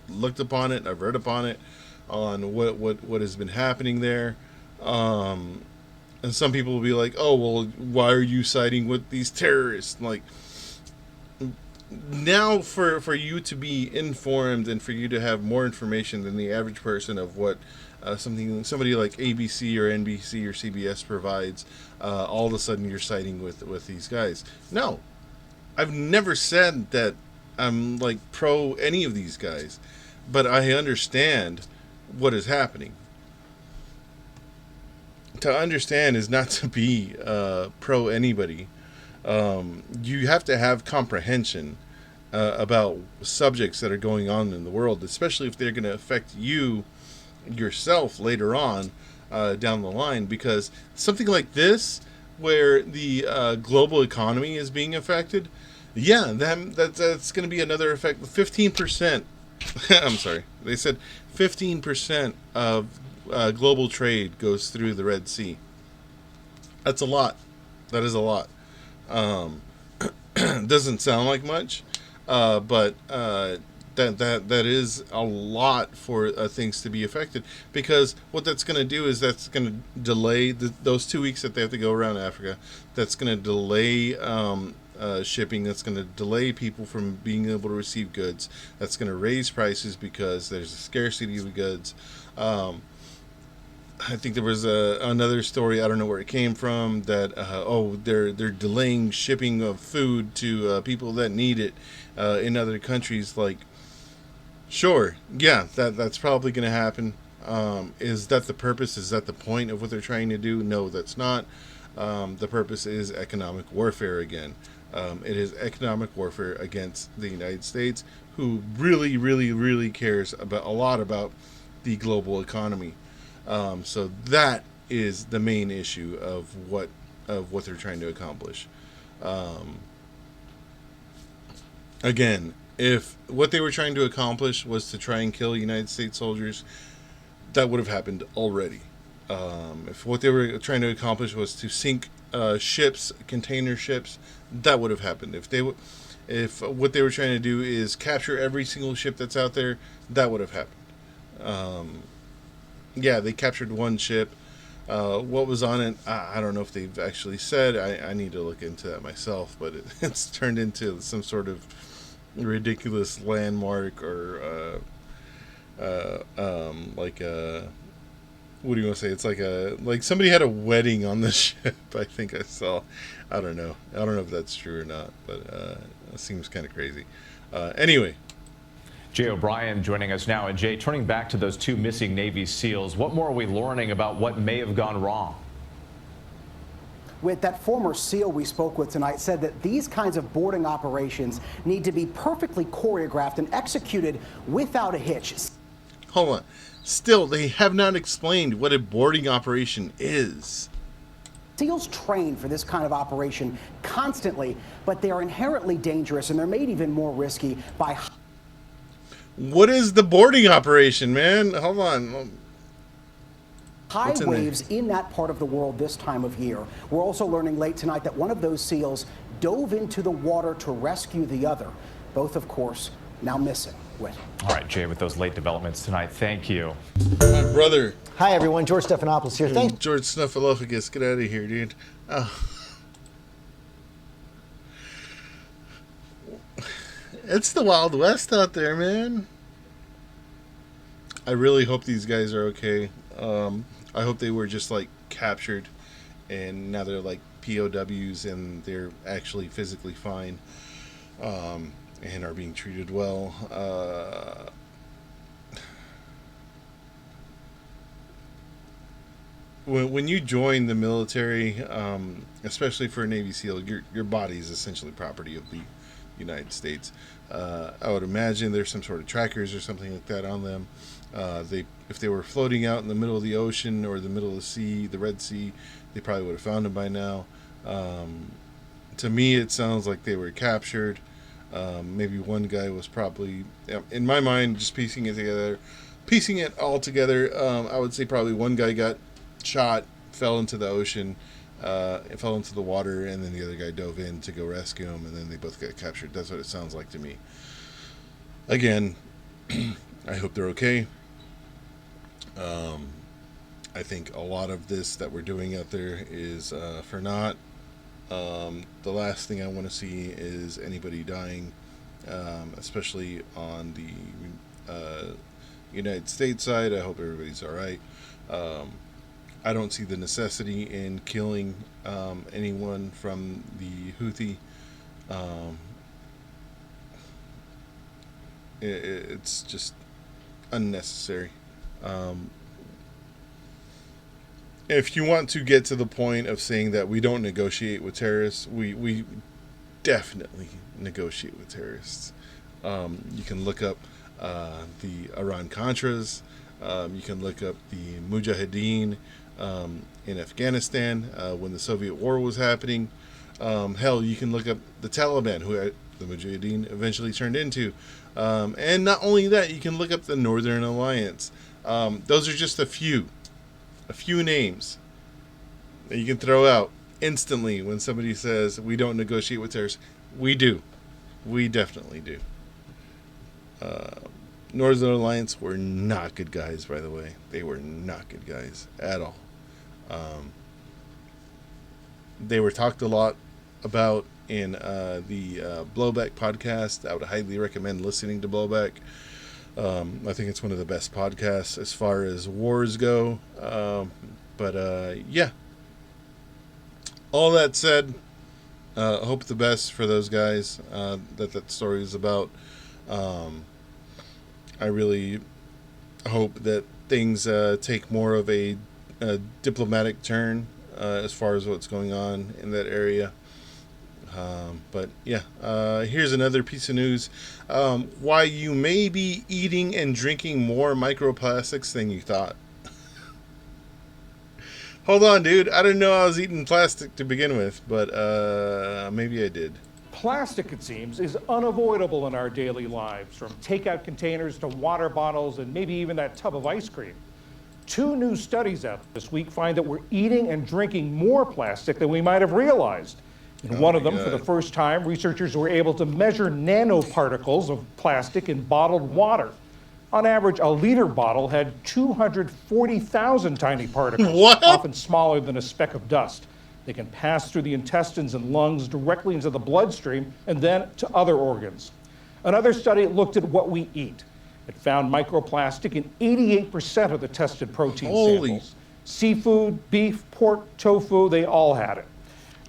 looked upon it. I've read upon it on what has been happening there. And some people will be like, "Oh, well, why are you siding with these terrorists?" Like, now for you to be informed and for you to have more information than the average person of what somebody like ABC or NBC or CBS provides, all of a sudden you're siding with these guys. No, I've never said that I'm pro any of these guys, but I understand what is happening. To understand is not to be pro anybody. You have to have comprehension about subjects that are going on in the world, especially if they're going to affect you yourself later on down the line. Because something like this, where the global economy is being affected, that's going to be another effect. 15%. I'm sorry. They said 15% of global trade goes through the Red Sea. That's a lot. That is a lot. Doesn't sound like much, but that is a lot for things to be affected. Because what that's going to do is that's going to delay those 2 weeks that they have to go around Africa. That's going to delay shipping. That's going to delay people from being able to receive goods. That's going to raise prices because there's a scarcity of goods. I think there was another story, I don't know where it came from, that they're delaying shipping of food to people that need it in other countries. Sure, yeah, that's probably going to happen. Is that the purpose? Is that the point of what they're trying to do? No, that's not. The purpose is economic warfare again. It is economic warfare against the United States, who really, really, really cares a lot about the global economy. So that is the main issue of what they're trying to accomplish. Again, if what they were trying to accomplish was to try and kill United States soldiers, that would have happened already. If what they were trying to accomplish was to sink ships, container ships, that would have happened. If what they were trying to do is capture every single ship that's out there, that would have happened. Yeah, they captured one ship. What was on it, I don't know if they've actually said. I need to look into that myself, but it's turned into some sort of ridiculous landmark or what do you want to say? It's like somebody had a wedding on the ship. I think I saw. I don't know if that's true or not, but it seems kind of crazy. Anyway. Jay O'Brien joining us now. And Jay, turning back to those 2 missing Navy SEALs, what more are we learning about what may have gone wrong? With that former SEAL we spoke with tonight said that these kinds of boarding operations need to be perfectly choreographed and executed without a hitch. Hold on. Still, they have not explained what a boarding operation is. SEALs train for this kind of operation constantly, but they are inherently dangerous and they're made even more risky by... What is the boarding operation, man? Hold on. High waves in that part of the world this time of year. We're also learning late tonight that one of those SEALs dove into the water to rescue the other. Both, of course, now missing. Whit. All right, Jay, with those late developments tonight, thank you. My brother. Hi, everyone. George Stephanopoulos here. Thanks. George Snuffleupagus, get out of here, dude. It's the Wild West out there, man. I really hope these guys are okay. I hope they were just like captured and now they're like POWs and they're actually physically fine and are being treated well. When you join the military, especially for a Navy SEAL, your body is essentially property of the United States. I would imagine there's some sort of trackers or something like that on them. If they were floating out in the middle of the ocean or the middle of the sea, the Red Sea, they probably would have found them by now. To me, it sounds like they were captured. Maybe one guy was probably, in my mind, just piecing it all together. I would say probably one guy got shot, fell into the ocean, fell into the water, and then the other guy dove in to go rescue him, and then they both got captured. That's what it sounds like to me. Again, I hope they're okay. I think a lot of this that we're doing out there is for naught. The last thing I want to see is anybody dying, especially on the United States side. I hope everybody's all right. I don't see the necessity in killing anyone from the Houthi. It's just unnecessary. If you want to get to the point of saying that we don't negotiate with terrorists, we definitely negotiate with terrorists. You can look up the Iran-Contras. You can look up the Mujahideen in Afghanistan when the Soviet War was happening. Hell, you can look up the Taliban, who the Mujahideen eventually turned into. And not only that, you can look up the Northern Alliance. Those are just a few names that you can throw out instantly when somebody says we don't negotiate with terrorists. We do. We definitely do. Northern Alliance were not good guys, by the way. They were not good guys at all. They were talked a lot about in the Blowback podcast. I would highly recommend listening to Blowback. I think it's one of the best podcasts as far as wars go. Yeah. All that said, hope the best for those guys that story is about. I really hope that things take more of a diplomatic turn as far as what's going on in that area. Here's another piece of news. Why you may be eating and drinking more microplastics than you thought. Hold on, dude. I didn't know I was eating plastic to begin with, but maybe I did. Plastic, it seems, is unavoidable in our daily lives, from takeout containers to water bottles and maybe even that tub of ice cream. 2 new studies out this week find that we're eating and drinking more plastic than we might have realized. In one of them, for the first time, researchers were able to measure nanoparticles of plastic in bottled water. On average, a liter bottle had 240,000 tiny particles, often smaller than a speck of dust. They can pass through the intestines and lungs directly into the bloodstream and then to other organs. Another study looked at what we eat. It found microplastic in 88% of the tested protein samples. Seafood, beef, pork, tofu, they all had it.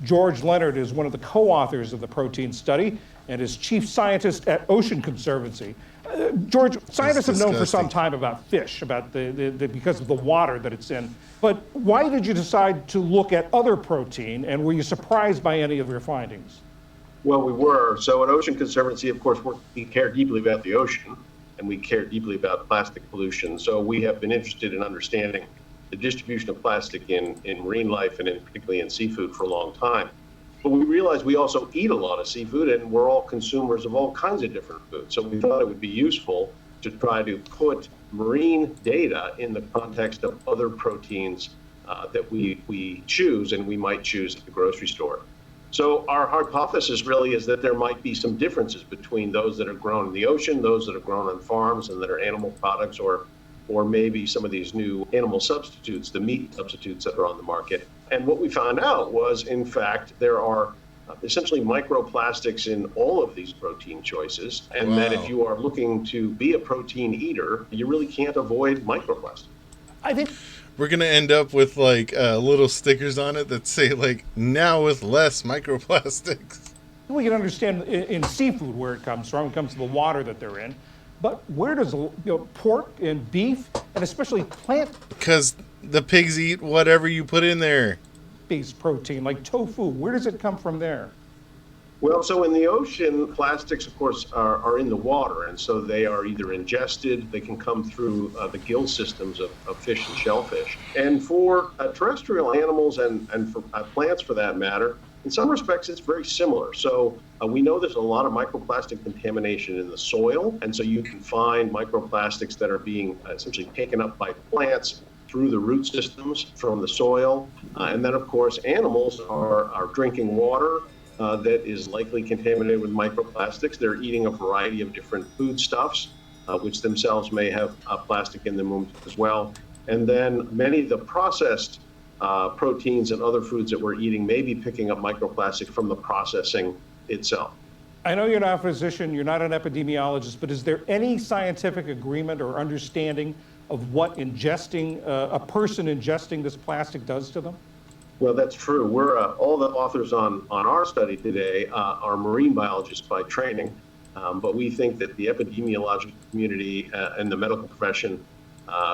George Leonard is one of the co-authors of the protein study and is chief scientist at Ocean Conservancy. George, scientists have known for some time about fish, about because of the water that it's in. But why did you decide to look at other protein, and were you surprised by any of your findings? Well, we were. So at Ocean Conservancy, of course, we care deeply about the ocean, and we care deeply about plastic pollution. So we have been interested in understanding the distribution of plastic in marine life and particularly in seafood for a long time. But we realized we also eat a lot of seafood, and we're all consumers of all kinds of different foods. So we thought it would be useful to try to put marine data in the context of other proteins that we choose and we might choose at the grocery store. So our hypothesis really is that there might be some differences between those that are grown in the ocean, those that are grown on farms and that are animal products, or maybe some of these new animal substitutes, the meat substitutes that are on the market. And what we found out was, in fact, there are essentially microplastics in all of these protein choices, and that if you are looking to be a protein eater, you really can't avoid microplastics. I think we're going to end up with like little stickers on it that say like, now with less microplastics. We can understand in seafood where it comes from. It comes to the water that they're in. But where does pork and beef, and especially plant... Because the pigs eat whatever you put in there. Based protein, like tofu, where does it come from there? Well, so in the ocean, plastics, of course, are in the water, and so they are either ingested, they can come through the gill systems of fish and shellfish. And for terrestrial animals and for plants, for that matter, in some respects, it's very similar. So we know there's a lot of microplastic contamination in the soil, and so you can find microplastics that are being essentially taken up by plants through the root systems from the soil. And then, of course, animals are drinking water that is likely contaminated with microplastics. They're eating a variety of different foodstuffs, which themselves may have plastic in them as well. And then many of the processed proteins and other foods that we're eating may be picking up microplastic from the processing itself. I know you're not a physician, you're not an epidemiologist, but is there any scientific agreement or understanding of what a person ingesting this plastic does to them? Well, that's true. We're all the authors on our study today are marine biologists by training, but we think that the epidemiological community and the medical profession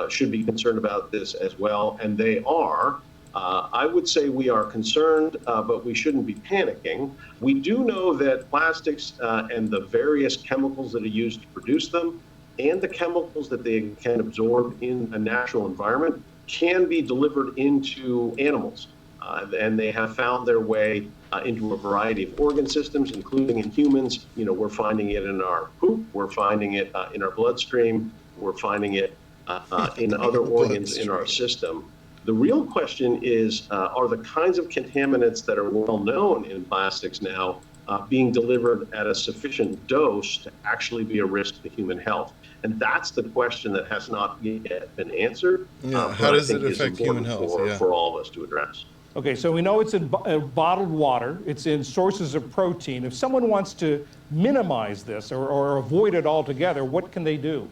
should be concerned about this as well, and they are. I would say we are concerned, but we shouldn't be panicking. We do know that plastics and the various chemicals that are used to produce them and the chemicals that they can absorb in a natural environment can be delivered into animals. And they have found their way into a variety of organ systems, including in humans. You know, we're finding it in our poop, we're finding it in our bloodstream, we're finding it in other organs in our system. The real question is, are the kinds of contaminants that are well known in plastics now being delivered at a sufficient dose to actually be a risk to human health? And that's the question that has not yet been answered. Yeah, how does it affect human health? For all of us to address. Okay, so we know it's in bottled water, it's in sources of protein. If someone wants to minimize this or avoid it altogether, what can they do?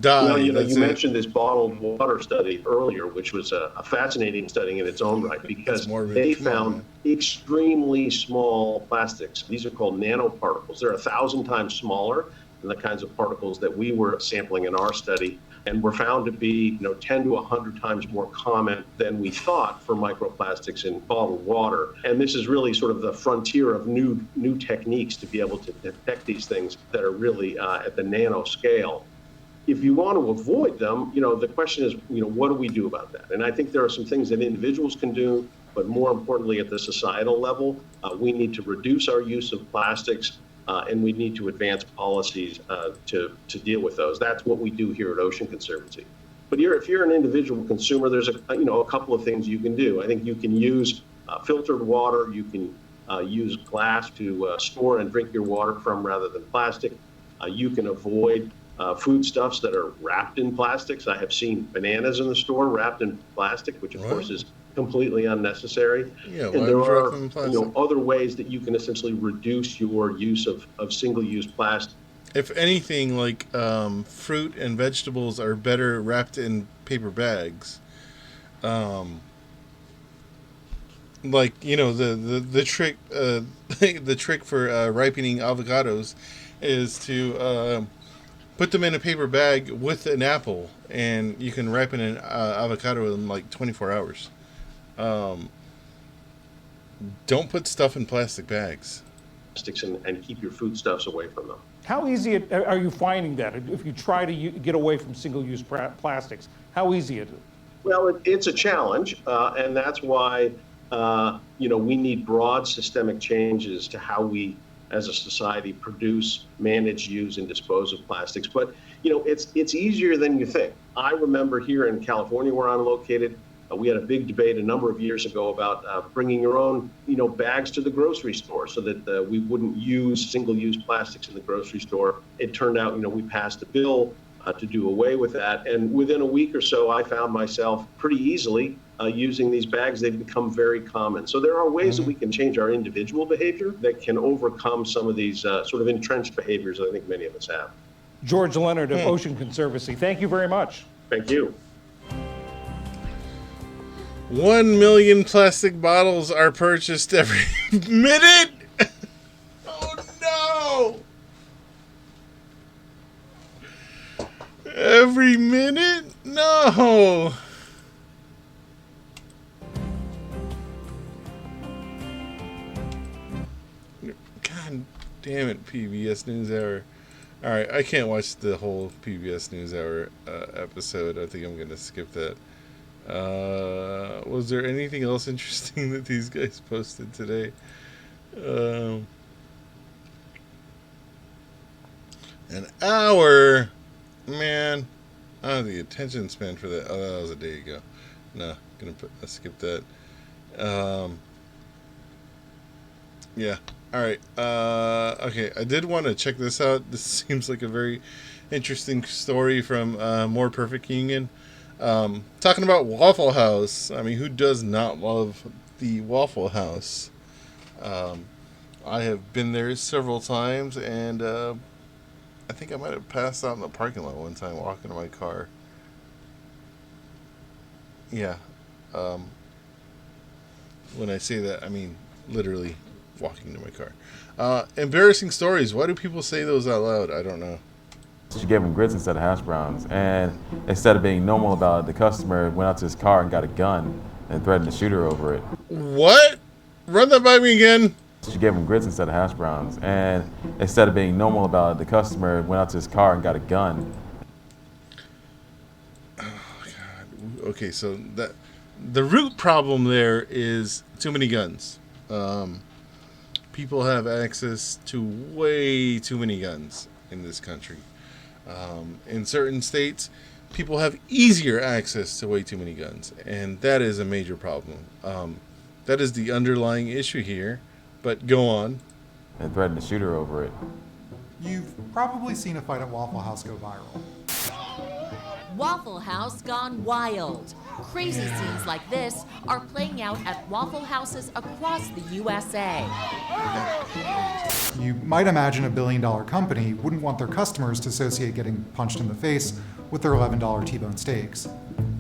Well, you mentioned this bottled water study earlier, which was a fascinating study in its own right, because they found extremely small plastics. These are called nanoparticles. They're 1,000 times smaller than the kinds of particles that we were sampling in our study, and were found to be 10 to 100 times more common than we thought for microplastics in bottled water. And this is really sort of the frontier of new techniques to be able to detect these things that are really at the nano scale. If you want to avoid them, the question is, what do we do about that? And I think there are some things that individuals can do, but more importantly, at the societal level, we need to reduce our use of plastics, and we need to advance policies to deal with those. That's what we do here at Ocean Conservancy. But if you're an individual consumer, there's a couple of things you can do. I think you can use filtered water. You can use glass to store and drink your water from rather than plastic. You can avoid foodstuffs that are wrapped in plastics. I have seen bananas in the store wrapped in plastic, which of course is completely unnecessary. Yeah, and there are other ways that you can essentially reduce your use of single-use plastic. if anything, like fruit and vegetables are better wrapped in paper bags. Like, you know, the trick the trick for ripening avocados is to put them in a paper bag with an apple, and you can ripen an avocado in like 24 hours. Don't put stuff in plastic bags. And keep your foodstuffs away from them. How easy are you finding that if you try to get away from single-use plastics? How easy is it? Well, it's a challenge, and that's why we need broad systemic changes to how we, as a society, produce, manage, use, and dispose of plastics. But it's easier than you think. I remember here in California, where I'm located, we had a big debate a number of years ago about bringing your own, bags to the grocery store so that we wouldn't use single-use plastics in the grocery store. It turned out, we passed a bill to do away with that. And within a week or so, I found myself pretty easily using these bags. They've become very common. So there are ways that we can change our individual behavior that can overcome some of these sort of entrenched behaviors that I think many of us have. George Leonard of Ocean Conservancy, thank you very much. Thank you. 1 million plastic bottles are purchased every minute. Oh no! Every minute? No! God damn it, PBS NewsHour. Alright, I can't watch the whole PBS NewsHour episode. I think I'm going to skip that. Was there anything else interesting that these guys posted today? An hour? Man, I don't have the attention span for that. Oh, that was a day ago. No, gonna skip that. Yeah. Alright. Okay, I did want to check this out. This seems like a very interesting story from More Perfect Union. Talking about Waffle House. I mean, who does not love the Waffle House? I have been there several times, and I think I might have passed out in the parking lot one time walking to my car. Yeah. When I say that, I mean literally walking to my car. Embarrassing stories. Why do people say those out loud? I don't know. She gave him grits instead of hash browns, and instead of being normal about it, the customer went out to his car and got a gun and threatened to shoot her over it. What? Run that by me again. She gave him grits instead of hash browns, and instead of being normal about it, the customer went out to his car and got a gun. Oh God. Okay, so the root problem there is too many guns. People have access to way too many guns in this country. In certain states, people have easier access to way too many guns, and that is a major problem. That is the underlying issue here, but go on. And threatened to shoot her over it. You've probably seen a fight at Waffle House go viral. Waffle House gone wild. Crazy scenes like this are playing out at Waffle Houses across the USA. You might imagine a billion-dollar company wouldn't want their customers to associate getting punched in the face with their $11 T-bone steaks.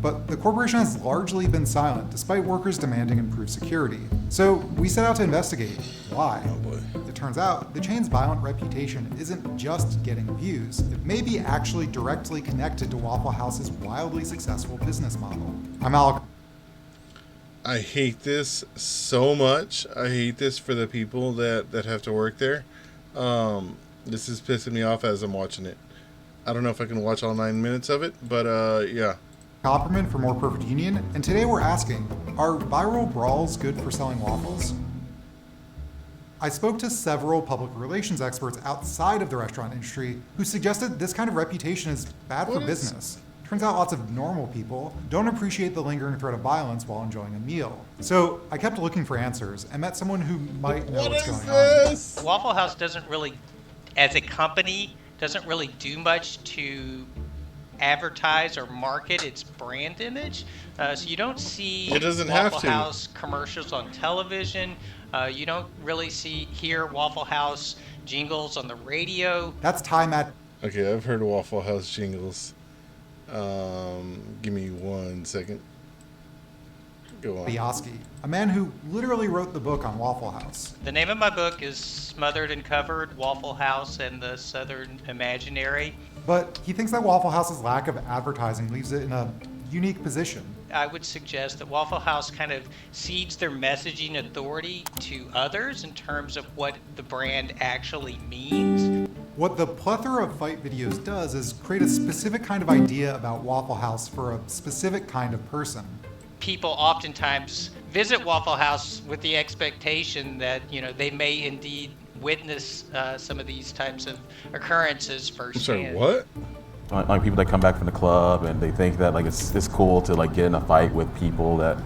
But the corporation has largely been silent, despite workers demanding improved security. So we set out to investigate why. It turns out the chain's violent reputation isn't just getting views. It may be actually directly connected to Waffle House's wildly successful business model. I'm Alec. I hate this so much. I hate this for the people that have to work there. This is pissing me off as I'm watching it. I don't know if I can watch all 9 minutes of it, but yeah. Copperman for More Perfect Union, and today we're asking, are viral brawls good for selling waffles? I spoke to several public relations experts outside of the restaurant industry who suggested this kind of reputation is bad for business. Turns out lots of normal people don't appreciate the lingering threat of violence while enjoying a meal. So I kept looking for answers and met someone who might know what's going on. Waffle House doesn't really, as a company, doesn't really do much to advertise or market its brand image. So you don't see Waffle House commercials on television. You don't really hear Waffle House jingles on the radio. That's time at. Okay, I've heard Waffle House jingles. Give me 1 second. Go on. Bioski, a man who literally wrote the book on Waffle House. The name of my book is Smothered and Covered, Waffle House and the Southern Imaginary. But he thinks that Waffle House's lack of advertising leaves it in a unique position. I would suggest that Waffle House kind of cedes their messaging authority to others in terms of what the brand actually means. What the plethora of fight videos does is create a specific kind of idea about Waffle House for a specific kind of person. People oftentimes visit Waffle House with the expectation that, you know, they may indeed witness some of these types of occurrences firsthand. I'm sorry, what? Like people that come back from the club and they think that like it's cool to like get in a fight with people that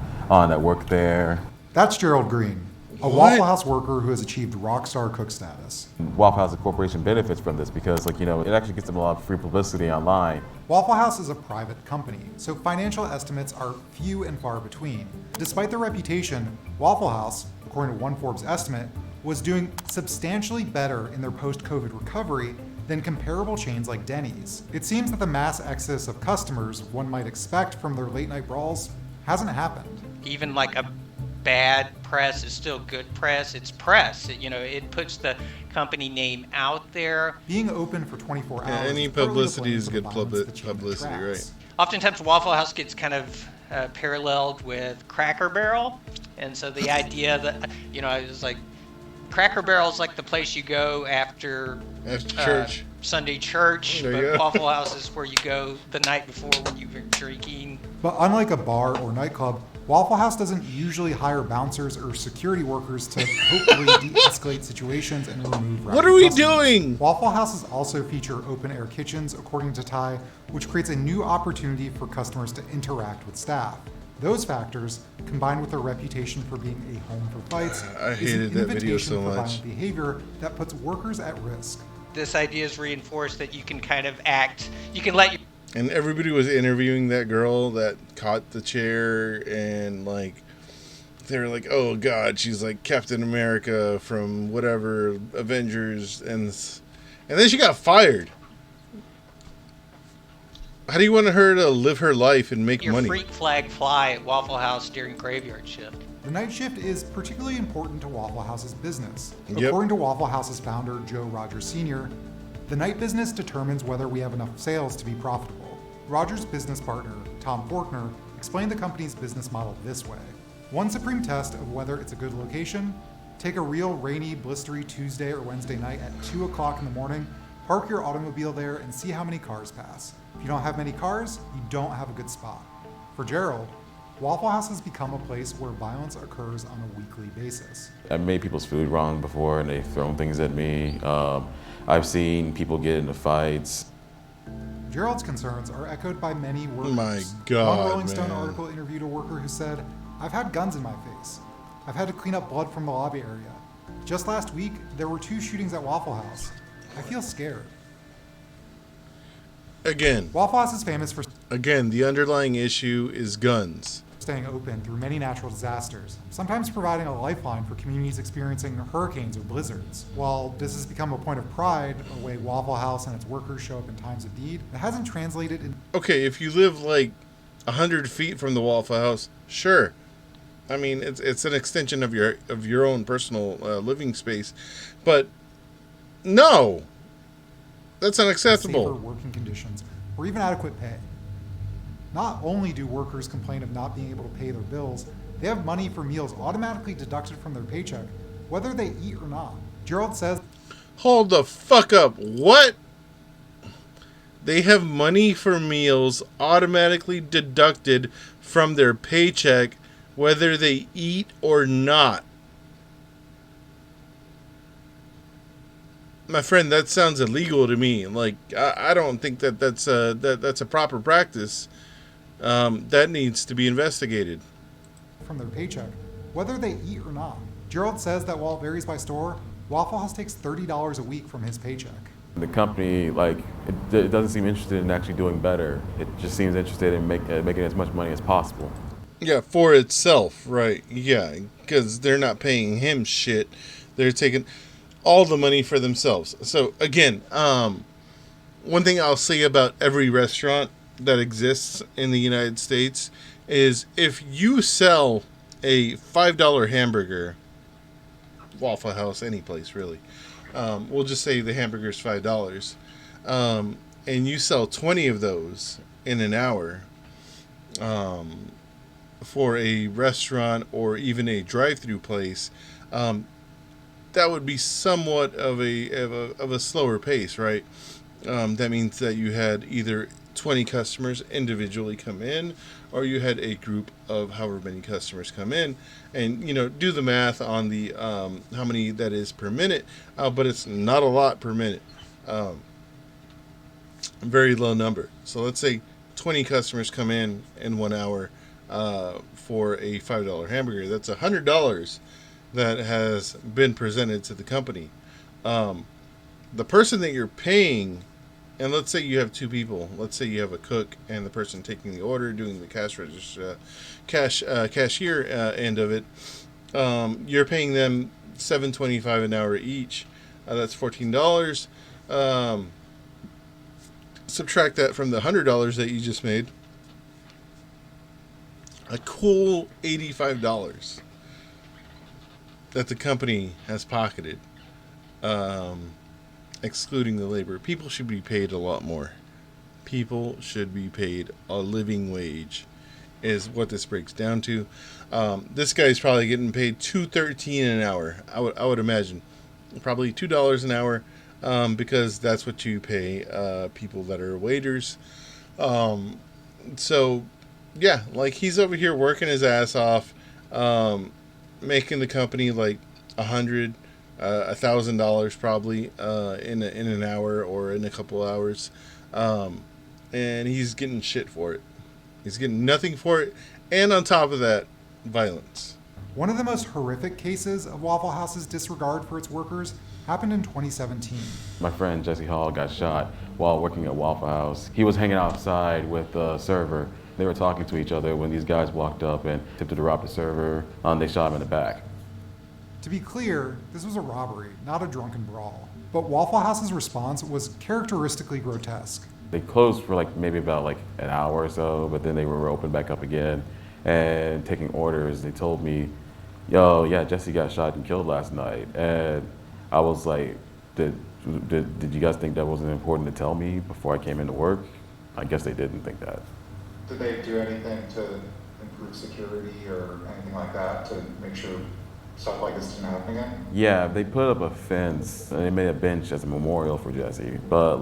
work there. That's Gerald Green, a Waffle House worker who has achieved rockstar cook status. Waffle House Corporation benefits from this because, like, you know, it actually gets them a lot of free publicity online. Waffle House is a private company, so financial estimates are few and far between. Despite their reputation, Waffle House, according to one Forbes estimate, was doing substantially better in their post-COVID recovery than comparable chains like Denny's. It seems that the mass exodus of customers one might expect from their late-night brawls hasn't happened. Even like a bad press is still good press. It's press. You know, it puts the company name out there. Being open for 24 hours. Yeah, any publicity is good publicity, right? Oftentimes, Waffle House gets kind of paralleled with Cracker Barrel, and so the idea that, you know, it's like Cracker Barrel is like the place you go after church, Sunday church, There you but go. Waffle House is where you go the night before when you've been drinking. But unlike a bar or nightclub, Waffle House doesn't usually hire bouncers or security workers to hopefully de-escalate situations and remove What are we customers. doing? Waffle Houses also feature open-air kitchens, according to Ty, which creates a new opportunity for customers to interact with staff. Those factors, combined with their reputation for being a home for fights, I is hated an that video invitation so for much. violent behavior that puts workers at risk. This idea is reinforced that you can kind of act, you can let your And everybody was interviewing that girl that caught the chair, and like they were like, "Oh God, she's like Captain America from whatever Avengers," and then she got fired. How do you want her to live her life and make your money? freak flag fly at Waffle House during graveyard shift. The night shift is particularly important to Waffle House's business. Yep. According to Waffle House's founder, Joe Rogers Sr., the night business determines whether we have enough sales to be profitable. Rogers' business partner, Tom Forkner, explained the company's business model this way. One supreme test of whether it's a good location: take a real rainy, blistery Tuesday or Wednesday night at 2 o'clock in the morning, park your automobile there and see how many cars pass. If you don't have many cars, you don't have a good spot. For Gerald, Waffle House has become a place where violence occurs on a weekly basis. I've made people's food wrong before and they've thrown things at me. I've seen people get into fights. Gerald's concerns are echoed by many workers. My God, One Rolling Stone man. article interviewed a worker who said, "I've had guns in my face. I've had to clean up blood from the lobby area. Just last week, there were 2 shootings at Waffle House. I feel scared." Again, Waffle House is famous for the underlying issue is guns. staying open through many natural disasters, sometimes providing a lifeline for communities experiencing hurricanes or blizzards. While this has become a point of pride, a way Waffle House and its workers show up in times of need, it hasn't translated in. Okay, if you live like 100 feet from the Waffle House, sure. I mean, it's an extension of your own personal living space, but no, that's unacceptable. Safer working conditions or even adequate pay. Not only do workers complain of not being able to pay their bills, they have money for meals automatically deducted from their paycheck, whether they eat or not. Gerald says, Hold the fuck up. What? They have money for meals automatically deducted from their paycheck, whether they eat or not. My friend, that sounds illegal to me. Like, I don't think that's a proper practice. That needs to be investigated. from their paycheck, whether they eat or not. Gerald says that while it varies by store, Waffle House takes $30 a week from his paycheck. The company, like, it doesn't seem interested in actually doing better. It just seems interested in making as much money as possible. Yeah, for itself, right. Yeah, because they're not paying him shit. They're taking... all the money for themselves. So again, one thing I'll say about every restaurant that exists in the United States is if you sell a $5 hamburger, Waffle House, any place really, we'll just say the hamburger's $5, and you sell 20 of those in an hour, for a restaurant or even a drive-through place, that would be somewhat of a slower pace, right? That means that you had either 20 customers individually come in, or you had a group of however many customers come in, and do the math on the how many that is per minute, but it's not a lot per minute. Very low number. So let's say 20 customers come in 1 hour for a $5 hamburger. That's $100 that has been presented to the company. The person that you're paying, and let's say you have two people. Let's say you have a cook and the person taking the order, doing the cash register, cashier end of it. You're paying them $7.25 an hour each. That's $14. Subtract that from the $100 that you just made. A cool $85 that the company has pocketed. Excluding the labor. People should be paid a lot more. People should be paid a living wage, is what this breaks down to. This guy's probably getting paid $2.13 an hour. I would imagine, probably $2 an hour, because that's what you pay people that are waiters. So yeah, like he's over here working his ass off, making the company like $1,000 probably in an hour or in a couple hours, and he's getting shit for it. He's getting nothing for it, and on top of that, violence. One of the most horrific cases of Waffle House's disregard for its workers happened in 2017. My friend Jesse Hall got shot while working at Waffle House. He was hanging outside with the server. They were talking to each other when these guys walked up and attempted to rob the server. They shot him in the back. To be clear, this was a robbery, not a drunken brawl. But Waffle House's response was characteristically grotesque. They closed for maybe about an hour or so, but then they were open back up again and taking orders. They told me, yo, yeah, Jesse got shot and killed last night. And I was like, did you guys think that wasn't important to tell me before I came into work? I guess they didn't think that. Did they do anything to improve security or anything like that to make sure stuff like this didn't happen again? Yeah, they put up a fence and they made a bench as a memorial for Jesse. But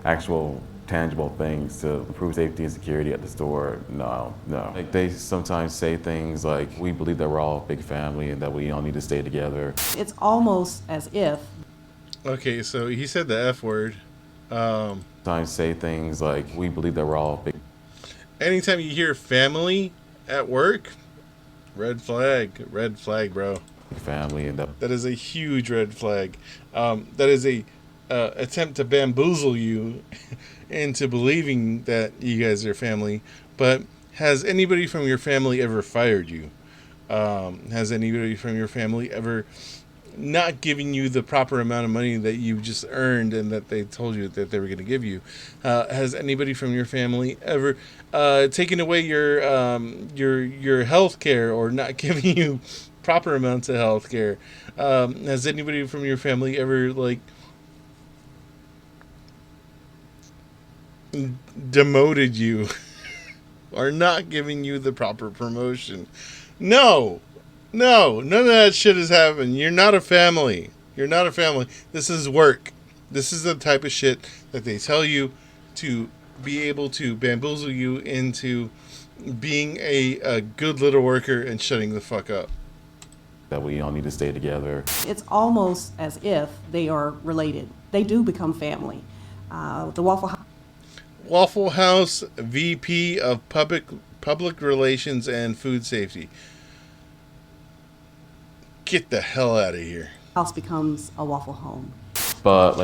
actual tangible things to improve safety and security at the store, no. They sometimes say things like, we believe that we're all a big family and that we all need to stay together. It's almost as if. Okay, so he said the F word. Sometimes say things like, we believe that we're all big. Anytime you hear family at work, red flag, bro. Family and that is a huge red flag. That is a attempt to bamboozle you into believing that you guys are family. But has anybody from your family ever fired you? Has anybody from your family ever not giving you the proper amount of money that you just earned and that they told you that they were going to give you? Has anybody from your family ever taken away your health care or not giving you proper amounts of health care? Has anybody from your family ever demoted you or not giving you the proper promotion? No, none of that shit has happened. You're not a family. This is work. This is the type of shit that they tell you to be able to bamboozle you into being a good little worker and shutting the fuck up. That we all need to stay together. It's almost as if they are related. They do become family. The Waffle House VP of Public Relations and Food Safety. Get the hell out of here. House becomes a Waffle Home. But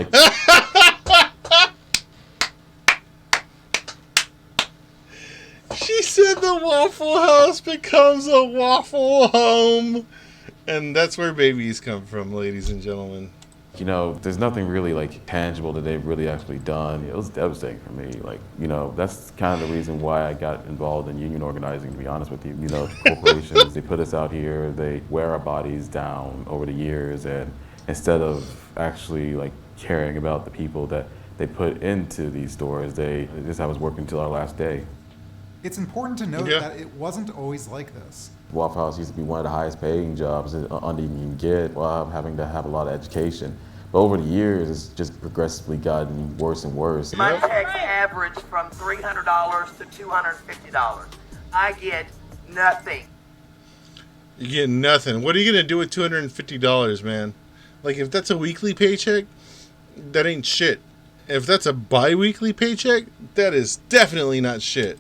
she said the Waffle House becomes a Waffle Home. And that's where babies come from, ladies and gentlemen. You know, there's nothing really like tangible that they've really actually done. It was devastating for me. Like, you know, that's kind of the reason why I got involved in union organizing, to be honest with you. You know, corporations, they put us out here, they wear our bodies down over the years, and instead of actually like caring about the people that they put into these stores, they just have us working until our last day. It's important to note that it wasn't always like this. Waffle House used to be one of the highest paying jobs under you can get while having to have a lot of education. But over the years, it's just progressively gotten worse and worse. My checks average from $300 to $250. I get nothing. You get nothing. What are you going to do with $250, man? Like, if that's a weekly paycheck, that ain't shit. If that's a bi-weekly paycheck, that is definitely not shit.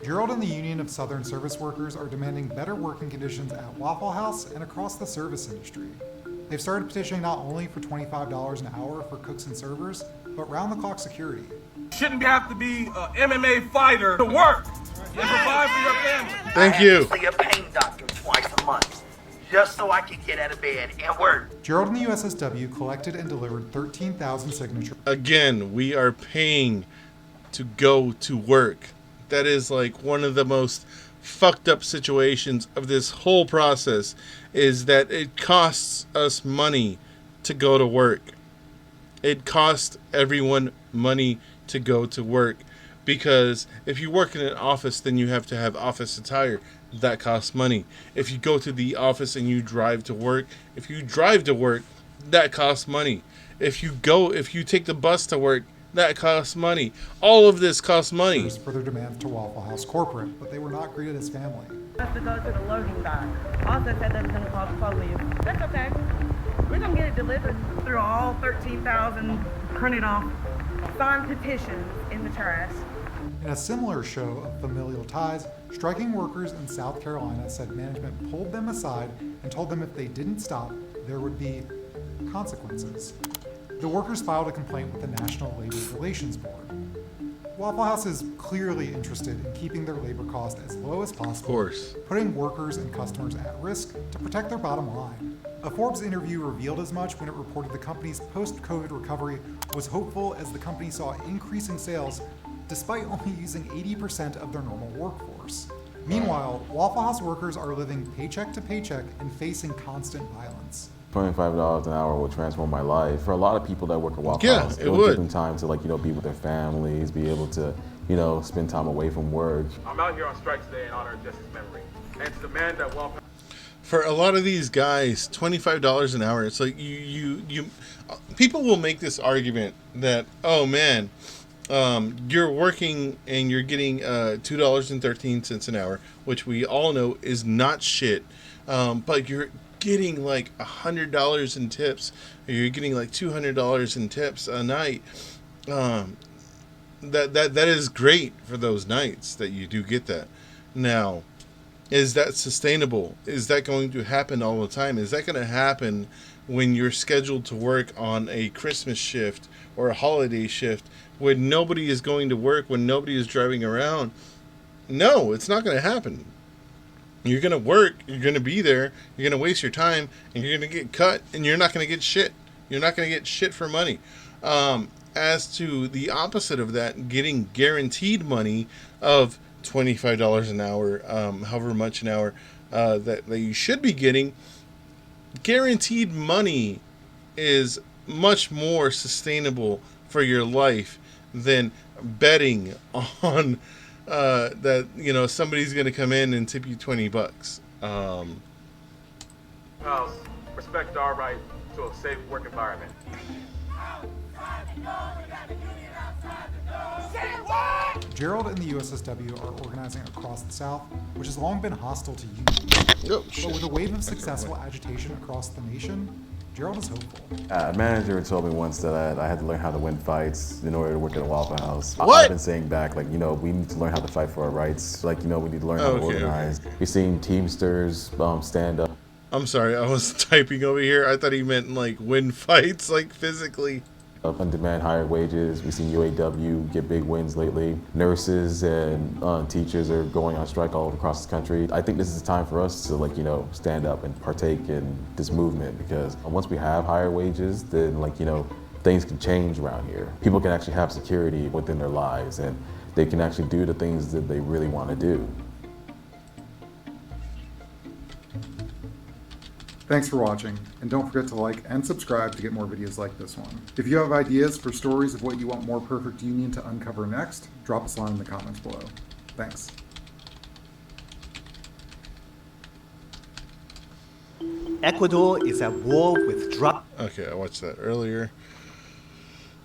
Gerald and the Union of Southern Service Workers are demanding better working conditions at Waffle House and across the service industry. They've started petitioning not only for $25 an hour for cooks and servers, but round-the-clock security. Shouldn't have to be an MMA fighter to work and provide for your family. Thank you. I have to see a pain doctor twice a month just so I can get out of bed and work. Gerald and the USSW collected and delivered 13,000 signatures. Again, we are paying to go to work. That is like one of the most fucked up situations of this whole process, is that it costs us money to go to work. It costs everyone money to go to work, because if you work in an office, then you have to have office attire. That costs money. If you go to the office and you drive to work, if you drive to work, that costs money. If you take the bus to work, that costs money. All of this costs money. For their demands to Waffle House corporate, but they were not greeted as family. Have to go to the loading dock. Also said that was going to call the police. That's okay. We're going to get it delivered through all 13,000 printed off signed petitions in the trash. In a similar show of familial ties, striking workers in South Carolina said management pulled them aside and told them if they didn't stop, there would be consequences. The workers filed a complaint with the National Labor Relations Board. Waffle House is clearly interested in keeping their labor cost as low as possible, of course, putting workers and customers at risk to protect their bottom line. A Forbes interview revealed as much when it reported the company's post-COVID recovery was hopeful, as the company saw increasing sales despite only using 80% of their normal workforce. Meanwhile, Waffle House workers are living paycheck to paycheck and facing constant violence. $25 an hour will transform my life. For a lot of people that work at Waffle House, it will give them time to be with their families, be able to, spend time away from work. I'm out here on strike today in honor of Jesse's memory, and to demand that Waffle. For a lot of these guys, $25 an hour, it's like you people will make this argument that, oh man, you're working and you're getting $2.13 an hour, which we all know is not shit, but you're getting like $100 in tips, or you're getting like $200 in tips a night. That is great for those nights that you do get that. Now, is that sustainable? Is that going to happen all the time? Is that going to happen when you're scheduled to work on a Christmas shift or a holiday shift, when nobody is going to work, when nobody is driving around? No, it's not going to happen. You're going to work, you're going to be there, you're going to waste your time, and you're going to get cut, and you're not going to get shit. You're not going to get shit for money. As to the opposite of that, getting guaranteed money of $25 an hour, however much an hour that you should be getting, guaranteed money is much more sustainable for your life than betting on that somebody's going to come in and tip you $20. House respect our right to a safe work environment. Gerald and the USSW are organizing across the South, which has long been hostile to unions. But with a wave of successful agitation across the nation, Gerald is hopeful. A manager told me once that I had to learn how to win fights in order to work at a Waffle House. What? I've been saying back, we need to learn how to fight for our rights. We need to learn how to organize. Okay. We've seen Teamsters stand up. I'm sorry, I was typing over here. I thought he meant win fights, physically. On-demand higher wages. We've seen UAW get big wins lately. Nurses and teachers are going on strike all across the country. I think this is time for us to, like, you know, stand up and partake in this movement, because once we have higher wages, then, like, you know, things can change around here. People can actually have security within their lives, and they can actually do the things that they really want to do. Thanks for watching, and don't forget to like and subscribe to get more videos like this one. If you have ideas for stories of what you want More Perfect Union to uncover next, drop us a line in the comments below. Thanks. Ecuador is at war with drug. Okay, I watched that earlier.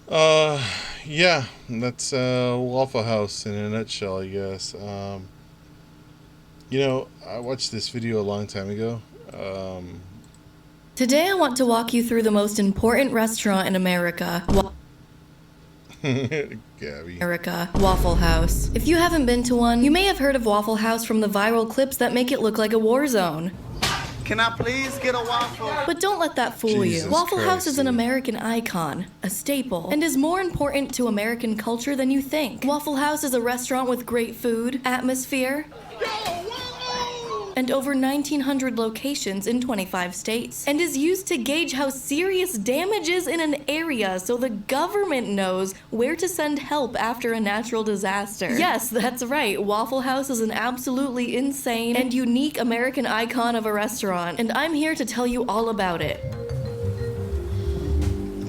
Yeah, that's Waffle House in a nutshell, I guess. You know, I watched this video a long time ago. Today I want to walk you through the most important restaurant in America. Gabby. Waffle House. If you haven't been to one, you may have heard of Waffle House from the viral clips that make it look like a war zone. Can I please get a waffle? But don't let that fool you. Waffle House is an American icon, a staple, and is more important to American culture than you think. Waffle House is a restaurant with great food, atmosphere, and over 1,900 locations in 25 states, and is used to gauge how serious damage is in an area so the government knows where to send help after a natural disaster. Yes, that's right, Waffle House is an absolutely insane and unique American icon of a restaurant, and I'm here to tell you all about it.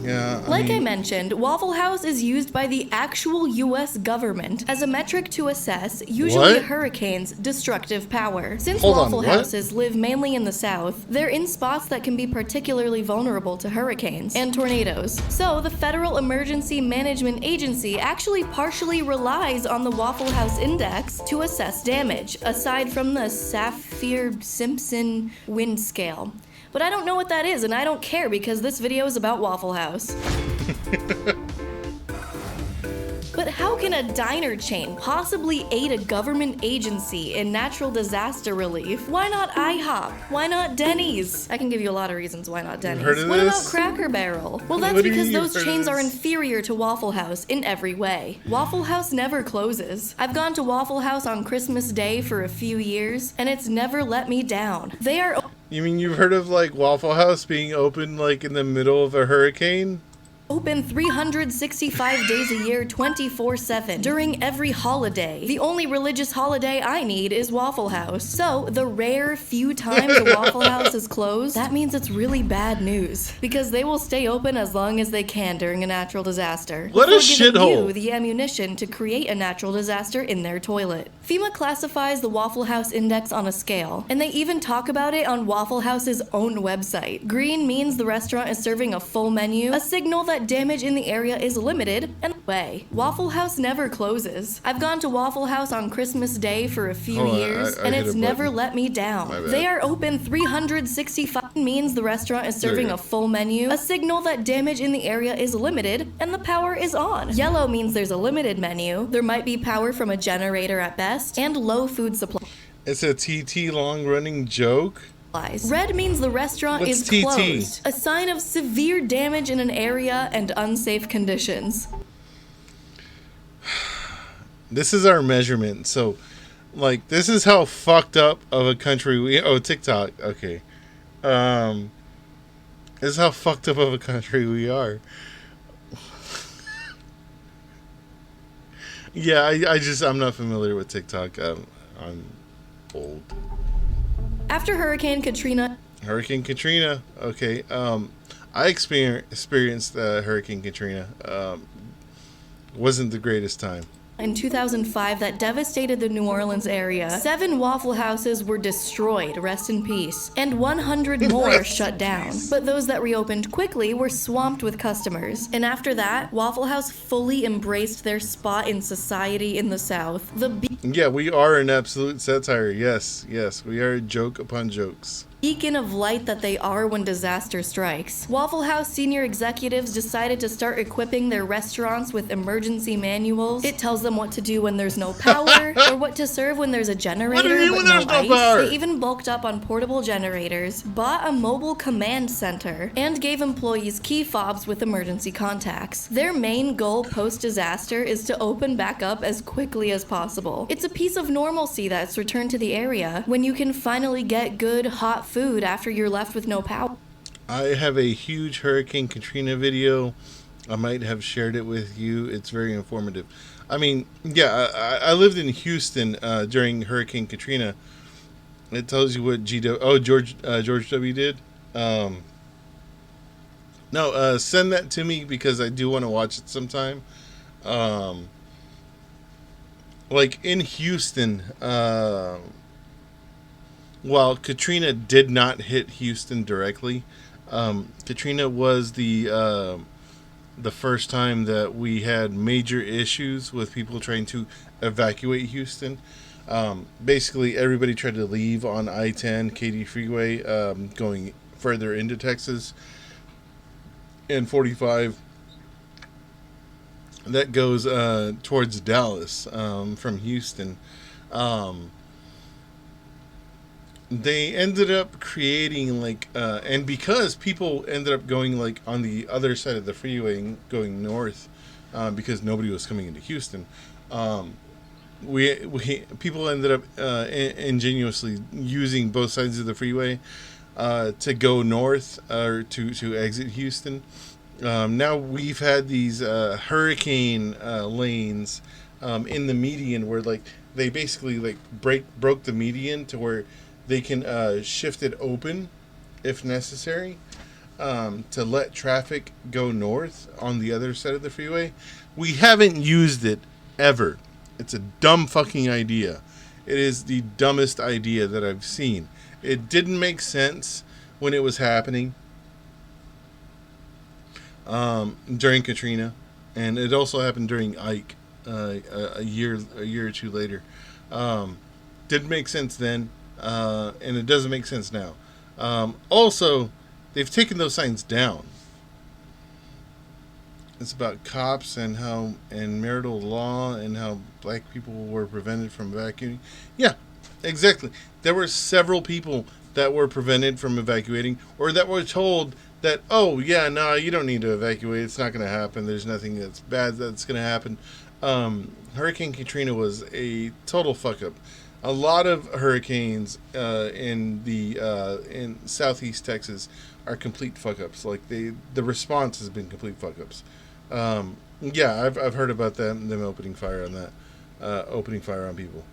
Yeah, Like I mentioned, Waffle House is used by the actual US government as a metric to assess, usually a hurricane's destructive power. Since Waffle Houses live mainly in the South, they're in spots that can be particularly vulnerable to hurricanes and tornadoes. So the Federal Emergency Management Agency actually partially relies on the Waffle House Index to assess damage, aside from the Saffir-Simpson wind scale. But I don't know what that is, and I don't care because this video is about Waffle House. But how can a diner chain possibly aid a government agency in natural disaster relief? Why not IHOP? Why not Denny's? I can give you a lot of reasons why not Denny's. Heard of What this? about Cracker Barrel? Well, that's because those chains are inferior to Waffle House in every way. Waffle House never closes. I've gone to Waffle House on Christmas Day for a few years, and it's never let me down. They are... You mean you've heard of, like, Waffle House being open, like, in the middle of a hurricane? Open 365 days a year, 24/7, during every holiday. The only religious holiday I need is Waffle House. So, the rare few times a Waffle House is closed, that means it's really bad news. Because they will stay open as long as they can during a natural disaster. What a before giving shithole. you the ammunition to create a natural disaster in their toilet. FEMA classifies the Waffle House Index on a scale, and they even talk about it on Waffle House's own website. Green means the restaurant is serving a full menu, a signal that damage in the area is limited, and Waffle House never closes. I've gone to Waffle House on Christmas Day for a few years, and it's never let me down. They are open 365 means the restaurant is serving a full menu, a signal that damage in the area is limited, and the power is on. Yellow means there's a limited menu, there might be power from a generator at best, and low food supply. It's a TT long-running joke? Red means the restaurant What's is TT? closed, a sign of severe damage in an area and unsafe conditions. This is our measurement. So, like, this is how fucked up of a country we... Oh, TikTok. Okay. This is how fucked up of a country we are. Yeah, I'm not familiar with TikTok. I'm old. After Hurricane Katrina, okay. I experienced Hurricane Katrina. Wasn't the greatest time. in 2005 that devastated the New Orleans area, 7 Waffle Houses were destroyed, rest in peace, and 100 more shut down. But those that reopened quickly were swamped with customers. And after that, Waffle House fully embraced their spot in society in the South. Yeah, we are an absolute satire. Yes, we are a joke upon jokes. beacon of light that they are when disaster strikes. Waffle House senior executives decided to start equipping their restaurants with emergency manuals. It tells them what to do when there's no power, or what to serve when there's a generator but no ice. They even bulked up on portable generators, bought a mobile command center, and gave employees key fobs with emergency contacts. Their main goal post-disaster is to open back up as quickly as possible. It's a piece of normalcy that's returned to the area when you can finally get good, hot food after you're left with no power. I have a huge Hurricane Katrina video. I might have shared it with you. It's very informative. I mean, yeah, I lived in Houston during Hurricane Katrina. It tells you what George W. did. No, send that to me because I do want to watch it sometime. Like in Houston, while Katrina did not hit Houston directly, Katrina was the first time that we had major issues with people trying to evacuate Houston. Basically, everybody tried to leave on I-10 Katy Freeway, going further into Texas, and 45 that goes towards Dallas from Houston. They ended up creating like and because people ended up going like on the other side of the freeway and going north because nobody was coming into Houston, people ended up ingenuously using both sides of the freeway to go north or to exit Houston. Now we've had these hurricane lanes in the median where like they basically like broke the median to where they can shift it open if necessary to let traffic go north on the other side of the freeway. We haven't used it ever. It's a dumb fucking idea. It is the dumbest idea that I've seen. It didn't make sense when it was happening during Katrina, and it also happened during Ike a year or two later. Didn't make sense then. And it doesn't make sense now. Also, they've taken those signs down. It's about cops and marital law and how black people were prevented from evacuating. Yeah, exactly. There were several people that were prevented from evacuating, or that were told that, oh yeah, no, you don't need to evacuate. It's not going to happen. There's nothing that's bad that's going to happen. Hurricane Katrina was a total fuck up. A lot of hurricanes in southeast Texas are complete fuck ups. Like the response has been complete fuck ups. Yeah, I've heard about them opening fire on that, opening fire on people.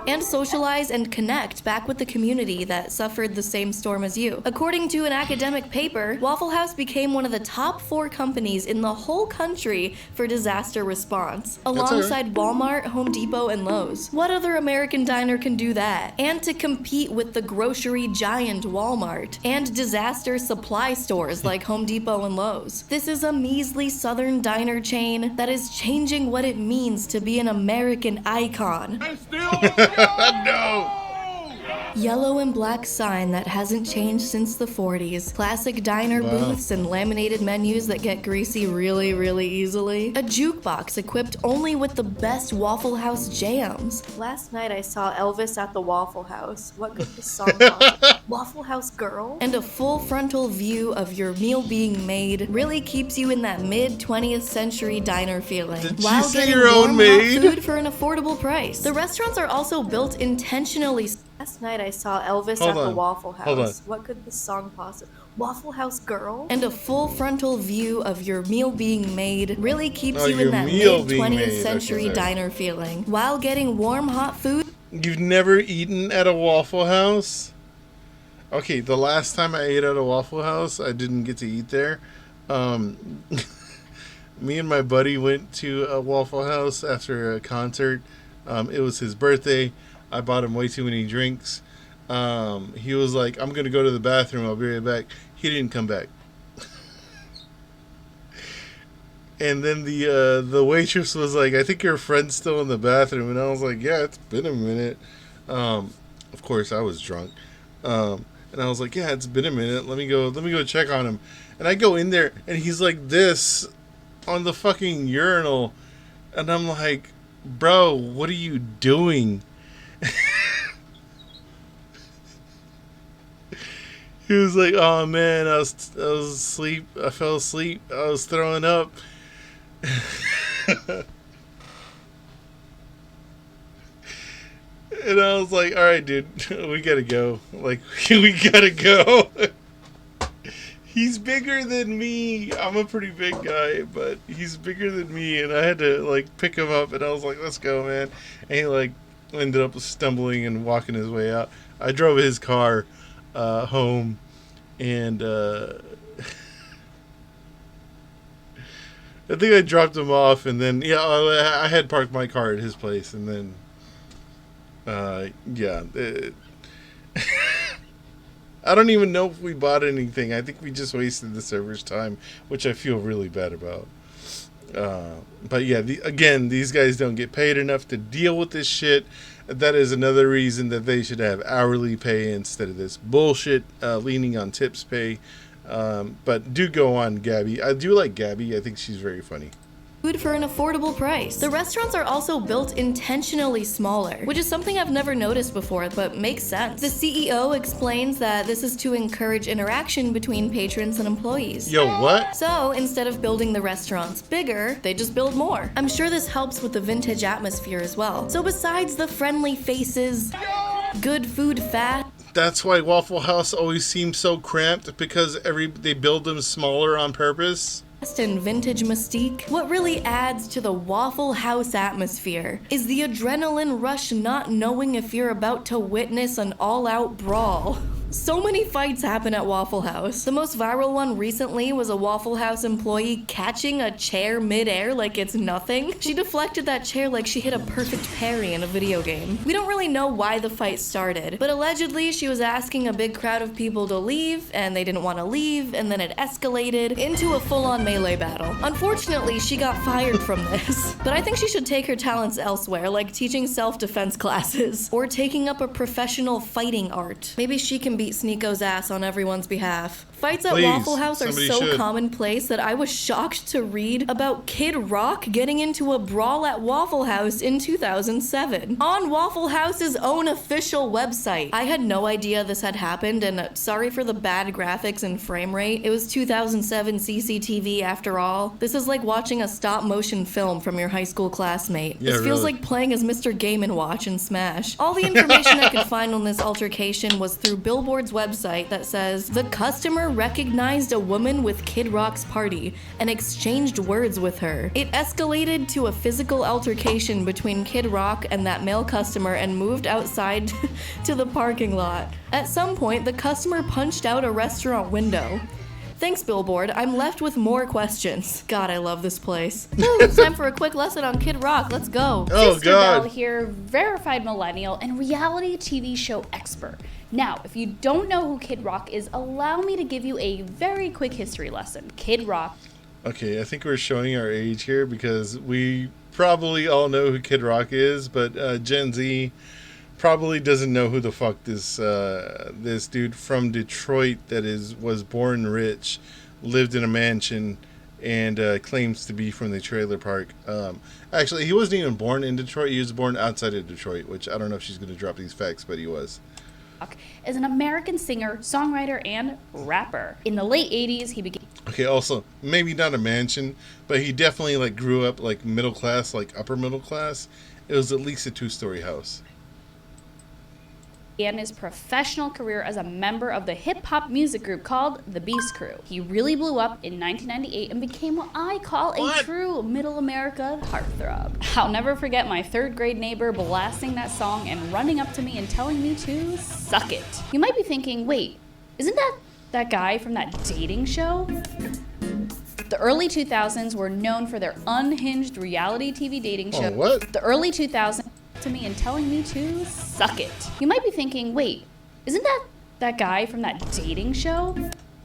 And socialize and connect back with the community that suffered the same storm as you. According to an academic paper, Waffle House became one of the top 4 companies in the whole country for disaster response, alongside Walmart, Home Depot, and Lowe's. What other American diner can do that? And to compete with the grocery giant Walmart and disaster supply stores like Home Depot and Lowe's. This is a measly southern diner chain that is changing what it means to be an American icon. No! Yellow and black sign that hasn't changed since the 40s. Classic diner booths and laminated menus that get greasy really, really easily. A jukebox equipped only with the best Waffle House jams. Last night I saw Elvis at the Waffle House. What could this song possibly? Waffle House Girl? And a full frontal view of your meal being made really keeps you in that mid-20th century diner feeling. While getting warm, hot food for an affordable price. The restaurants are also built intentionally. Last night I saw Elvis at the Waffle House. What could this song possibly? Waffle House Girl? And a full frontal view of your meal being made really keeps you in that mid-20th century diner feeling. While getting warm, hot food. You've never eaten at a Waffle House? Okay, the last time I ate at a Waffle House, I didn't get to eat there. Me and my buddy went to a Waffle House after a concert. It was his birthday. I bought him way too many drinks. He was like, I'm going to go to the bathroom. I'll be right back. He didn't come back. And then the waitress was like, I think your friend's still in the bathroom. And I was like, yeah, it's been a minute. Of course, I was drunk. And I was like, yeah, it's been a minute. Let me go check on him. And I go in there, and he's like this on the fucking urinal. And I'm like, bro, what are you doing? He was like, oh man, I was asleep. I fell asleep. I was throwing up. And I was like, all right, dude, we gotta go. Like, we gotta go. He's bigger than me. I'm a pretty big guy, but he's bigger than me. And I had to, like, pick him up. And I was like, let's go, man. And he, like, ended up stumbling and walking his way out. I drove his car home. And I think I dropped him off. And then, yeah, I had parked my car at his place. And then... I don't even know if we bought anything. I think we just wasted the server's time, which I feel really bad about. But yeah, again, these guys don't get paid enough to deal with this shit. That is another reason that they should have hourly pay instead of this bullshit leaning on tips pay. But do go on Gabby. I do like Gabby. I think she's very funny. Food for an affordable price. The restaurants are also built intentionally smaller, which is something I've never noticed before, but makes sense. The CEO explains that this is to encourage interaction between patrons and employees. Yo, what? So instead of building the restaurants bigger, they just build more. I'm sure this helps with the vintage atmosphere as well. So besides the friendly faces, good food fat, that's why Waffle House always seems so cramped, because they build them smaller on purpose. And vintage mystique, what really adds to the Waffle House atmosphere is the adrenaline rush, not knowing if you're about to witness an all-out brawl. So many fights happen at Waffle House. The most viral one recently was a Waffle House employee catching a chair mid-air like it's nothing. She deflected that chair like she hit a perfect parry in a video game. We don't really know why the fight started, but allegedly she was asking a big crowd of people to leave, and they didn't want to leave, and then it escalated into a full-on melee battle. Unfortunately, she got fired from this, but I think she should take her talents elsewhere, like teaching self-defense classes, or taking up a professional fighting art. Maybe she can beat Sneeko's ass on everyone's behalf. Fights at Waffle House are so commonplace that I was shocked to read about Kid Rock getting into a brawl at Waffle House in 2007 on Waffle House's own official website. I had no idea this had happened, and sorry for the bad graphics and frame rate. It was 2007 CCTV after all. This is like watching a stop-motion film from your high school classmate. Yeah, this feels like playing as Mr. Game & Watch in Smash. All the information I could find on this altercation was through Billboard's website that says, the customer recognized a woman with Kid Rock's party and exchanged words with her. It escalated to a physical altercation between Kid Rock and that male customer and moved outside to the parking lot. At some point, the customer punched out a restaurant window. Thanks, Billboard. I'm left with more questions. God, I love this place. Woo, it's time for a quick lesson on Kid Rock. Let's go. Oh, Sister God. Belle here, verified millennial and reality TV show expert. Now, if you don't know who Kid Rock is, allow me to give you a very quick history lesson. Kid Rock. Okay, I think we're showing our age here because we probably all know who Kid Rock is, but Gen Z probably doesn't know who the fuck this dude from Detroit that was born rich, lived in a mansion, and claims to be from the trailer park. Actually, he wasn't even born in Detroit. He was born outside of Detroit, which I don't know if she's going to drop these facts, but he was. Is an American singer, songwriter, and rapper. In the late 80s, he began... Okay, also, maybe not a mansion, but he definitely like grew up like middle class, like upper middle class. It was at least a 2-story house. began his professional career as a member of the hip-hop music group called The Beast Crew. He really blew up in 1998 and became what I call a true Middle America heartthrob. I'll never forget my 3rd grade neighbor blasting that song and running up to me and telling me to suck it. You might be thinking, wait, isn't that guy from that dating show? The early 2000s were known for their unhinged reality TV dating show. What? The early 2000s to me and telling me to suck it. You might be thinking, wait, isn't that guy from that dating show?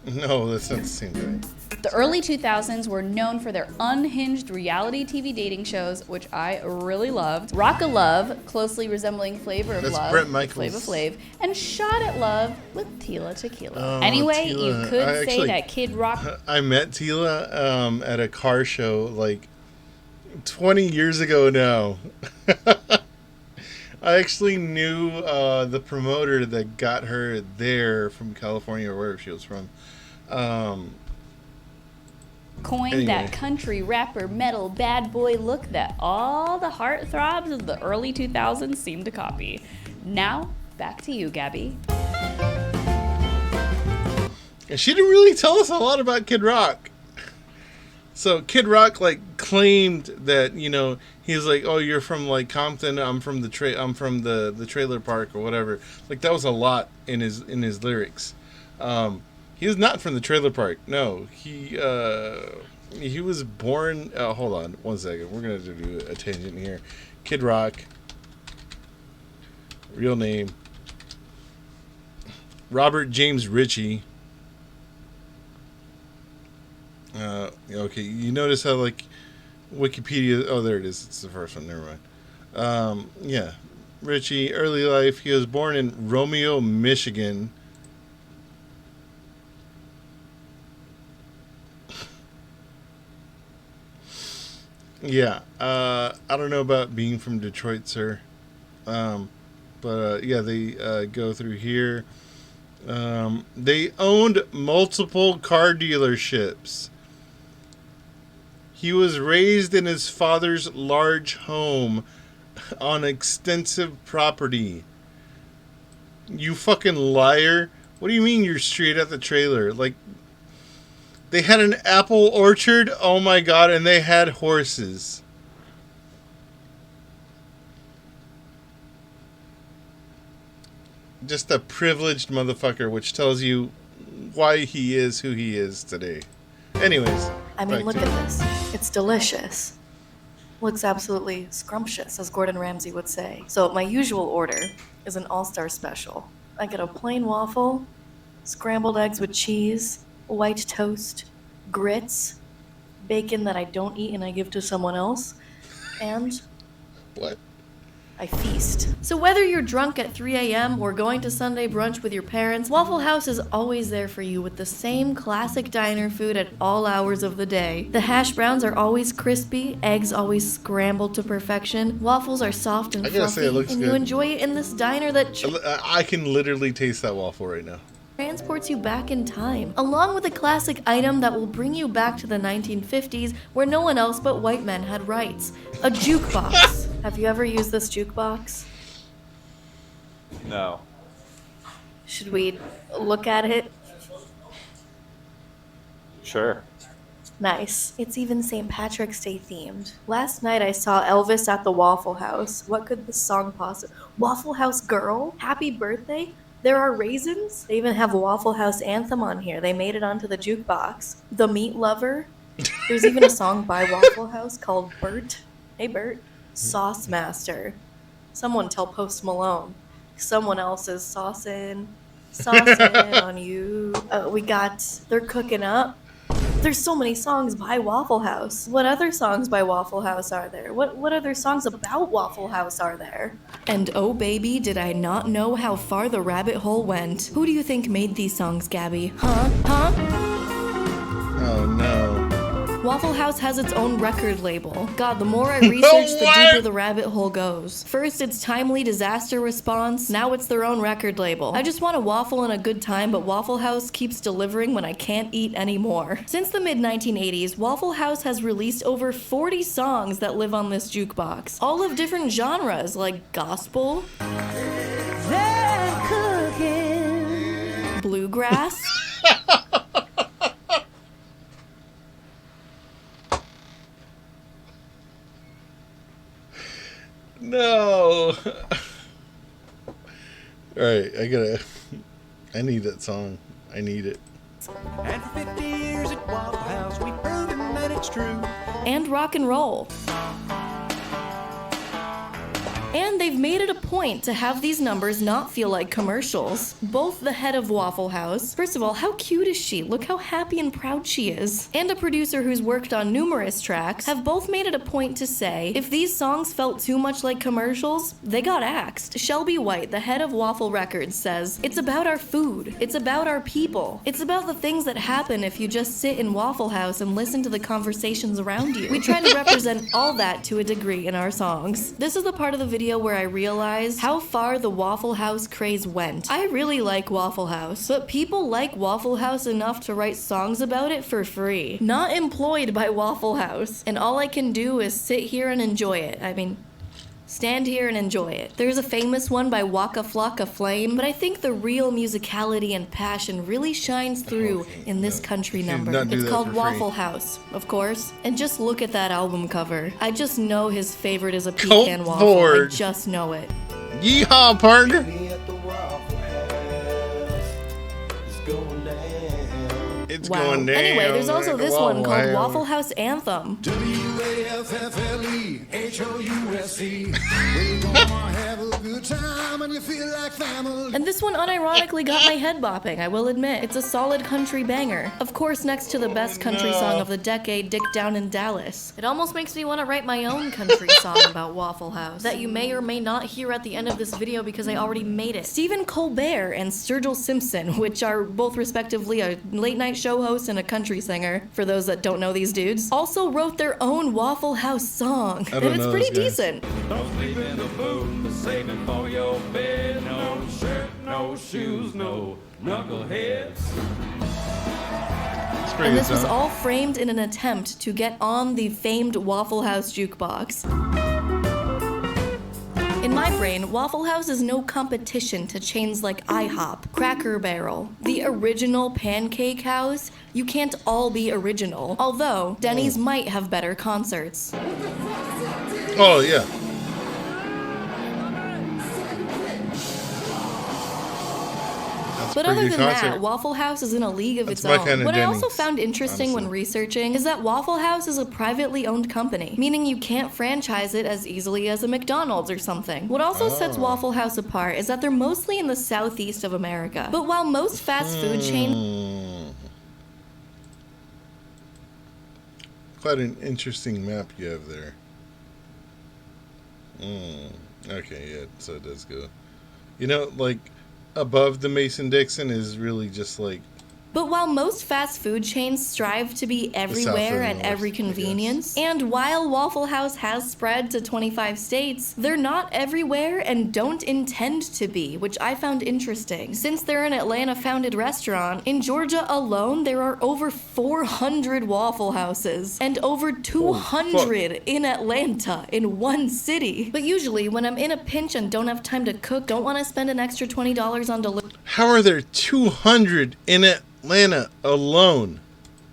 No, that's not the same guy. The early 2000s were known for their unhinged reality TV dating shows, which I really loved. Rock of Love, closely resembling Flavor of That's Love, Bret with Michaels. Flava Flav, and Shot at Love with Tila Tequila. Oh, Anyway, Tila. you could I say actually- that Kid Rock. I met Tila at a car show like 20 years ago now. I actually knew the promoter that got her there from California or wherever she was from. Coined Anyway. that country rapper metal bad boy look that all the heartthrobs of the early 2000s seemed to copy. Now, back to you, Gabby. And she didn't really tell us a lot about Kid Rock. So Kid Rock like claimed that, you know, he's like, oh, you're from like Compton, I'm from the trailer park or whatever. Like that was a lot in his lyrics. He was not from the trailer park. No, he was born. Hold on, 1 second. We're gonna do a tangent here. Kid Rock. Real name. Robert James Ritchie. Okay, you notice how like Wikipedia. Oh, there it is. It's the first one. Never mind. Yeah, Ritchie. Early life. He was born in Romeo, Michigan. Yeah, I don't know about being from Detroit, sir. But yeah, they go through here. They owned multiple car dealerships. He was raised in his father's large home on extensive property. You fucking liar. What do you mean you're straight at the trailer? Like, they had an apple orchard? Oh my god, and they had horses. Just a privileged motherfucker, which tells you why he is who he is today. Anyways. I mean, look at this. It's delicious. Looks absolutely scrumptious, as Gordon Ramsay would say. So my usual order is an all-star special. I get a plain waffle, scrambled eggs with cheese, white toast, grits, bacon that I don't eat and I give to someone else, and what? I feast. So whether you're drunk at 3 a.m. or going to Sunday brunch with your parents, Waffle House is always there for you with the same classic diner food at all hours of the day. The hash browns are always crispy, eggs always scrambled to perfection, waffles are soft and I gotta fluffy, say, it looks and good. you enjoy it in this diner that I can literally taste that waffle right now. transports you back in time, along with a classic item that will bring you back to the 1950s where no one else but white men had rights. A jukebox. Have you ever used this jukebox? No. Should we look at it? Sure. Nice. It's even St. Patrick's Day themed. Last night I saw Elvis at the Waffle House. What could this song possibly... Waffle House Girl? Happy birthday? There are raisins? They even have a Waffle House anthem on here. They made it onto the jukebox. The Meat Lover? There's even a song by Waffle House called Bert. Hey Bert. Sauce Master. Someone tell Post Malone. Someone else is saucing on you. We got They're Cooking Up. There's so many songs by Waffle House. What other songs by Waffle House are there? What other songs about Waffle House are there? And oh baby, did I not know how far the rabbit hole went. Who do you think made these songs, Gabby? Huh? Oh no. Waffle House has its own record label. God, the more I research, the deeper the rabbit hole goes. First, it's timely disaster response. Now it's their own record label. I just want a waffle and a good time, but Waffle House keeps delivering when I can't eat anymore. Since the mid-1980s, Waffle House has released over 40 songs that live on this jukebox. All of different genres, like gospel, bluegrass, No. Alright, I need that song. I need it. And for 50 years at Waffle House, we've proven that it's true. and rock and roll. And they've made it a point to have these numbers not feel like commercials. Both the head of Waffle House, first of all, how cute is she? Look how happy and proud she is. And a producer who's worked on numerous tracks have both made it a point to say, if these songs felt too much like commercials, they got axed. Shelby White, the head of Waffle Records, says, it's about our food. It's about our people. It's about the things that happen if you just sit in Waffle House and listen to the conversations around you. We try to represent all that to a degree in our songs. This is the part of the video where I realized how far the Waffle House craze went. I really like Waffle House, but people like Waffle House enough to write songs about it for free. Not employed by Waffle House. And all I can do is sit here and enjoy it. I mean, stand here and enjoy it. There's a famous one by Waka Flocka Flame, but I think the real musicality and passion really shines through in this country number. It's called Waffle House, of course. And just look at that album cover. I just know his favorite is a pecan waffle. I just know it. Yeehaw, partner! It's going down. Anyway, there's also this one called Waffle House Anthem. WAFFLEHOUSE. We're gonna have a good time and you feel like family. And this one unironically got my head bopping, I will admit. It's a solid country banger. Of course, next to the best country song of the decade, Dick Down in Dallas. It almost makes me want to write my own country song about Waffle House that you may or may not hear at the end of this video because I already made it. Stephen Colbert and Sturgill Simpson, which are both respectively a late night show host and a country singer, for those that don't know these dudes, also wrote their own Waffle House song. And it's pretty decent. Don't sleep in the booth, saving for your bed. No shirt, no shoes, no knuckleheads. And this was all framed in an attempt to get on the famed Waffle House jukebox. In my brain, Waffle House is no competition to chains like IHOP, Cracker Barrel, the original Pancake House. You can't all be original, although Denny's might have better concerts. Oh, yeah. But other than that, Waffle House is in a league of its own. What I also found interesting when researching is that Waffle House is a privately owned company, meaning you can't franchise it as easily as a McDonald's or something. What also sets Waffle House apart is that they're mostly in the southeast of America. But while most fast food chains... Quite an interesting map you have there. Okay, yeah, so it does go. You know, like, above the Mason-Dixon is really just like... But while most fast food chains strive to be everywhere at every convenience, and while Waffle House has spread to 25 states, they're not everywhere and don't intend to be, which I found interesting. Since they're an Atlanta-founded restaurant, in Georgia alone, there are over 400 Waffle Houses, and over 200 in Atlanta, in one city. But usually, when I'm in a pinch and don't have time to cook, don't want to spend an extra $20 on delivery. How are there 200 in Atlanta alone?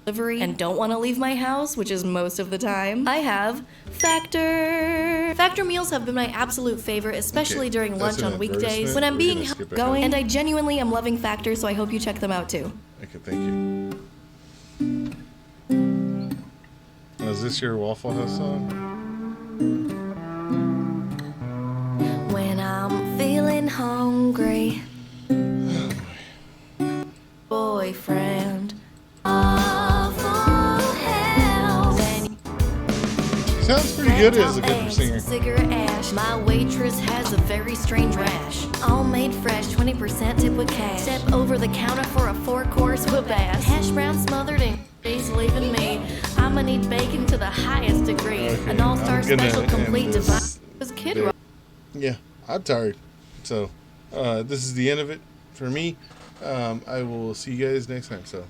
And don't want to leave my house, which is most of the time, I have Factor. Factor meals have been my absolute favorite, especially during lunch on weekdays when I'm being going, and I genuinely am loving Factor, so I hope you check them out too. Okay, thank you. Now, is this your Waffle House song? When I'm feeling hungry, boyfriend. Sounds pretty good as a good singer. Cigarette ash. My waitress has a very strange rash. All made fresh, 20% tip with cash. Step over the counter for a 4-course whip ass. Hash brown smothered in cheese, leaving me. I'ma need bacon to the highest degree. Okay, an all-star special complete device. Kid Rock. Yeah, I'm tired. So, this is the end of it for me. I will see you guys next time. So.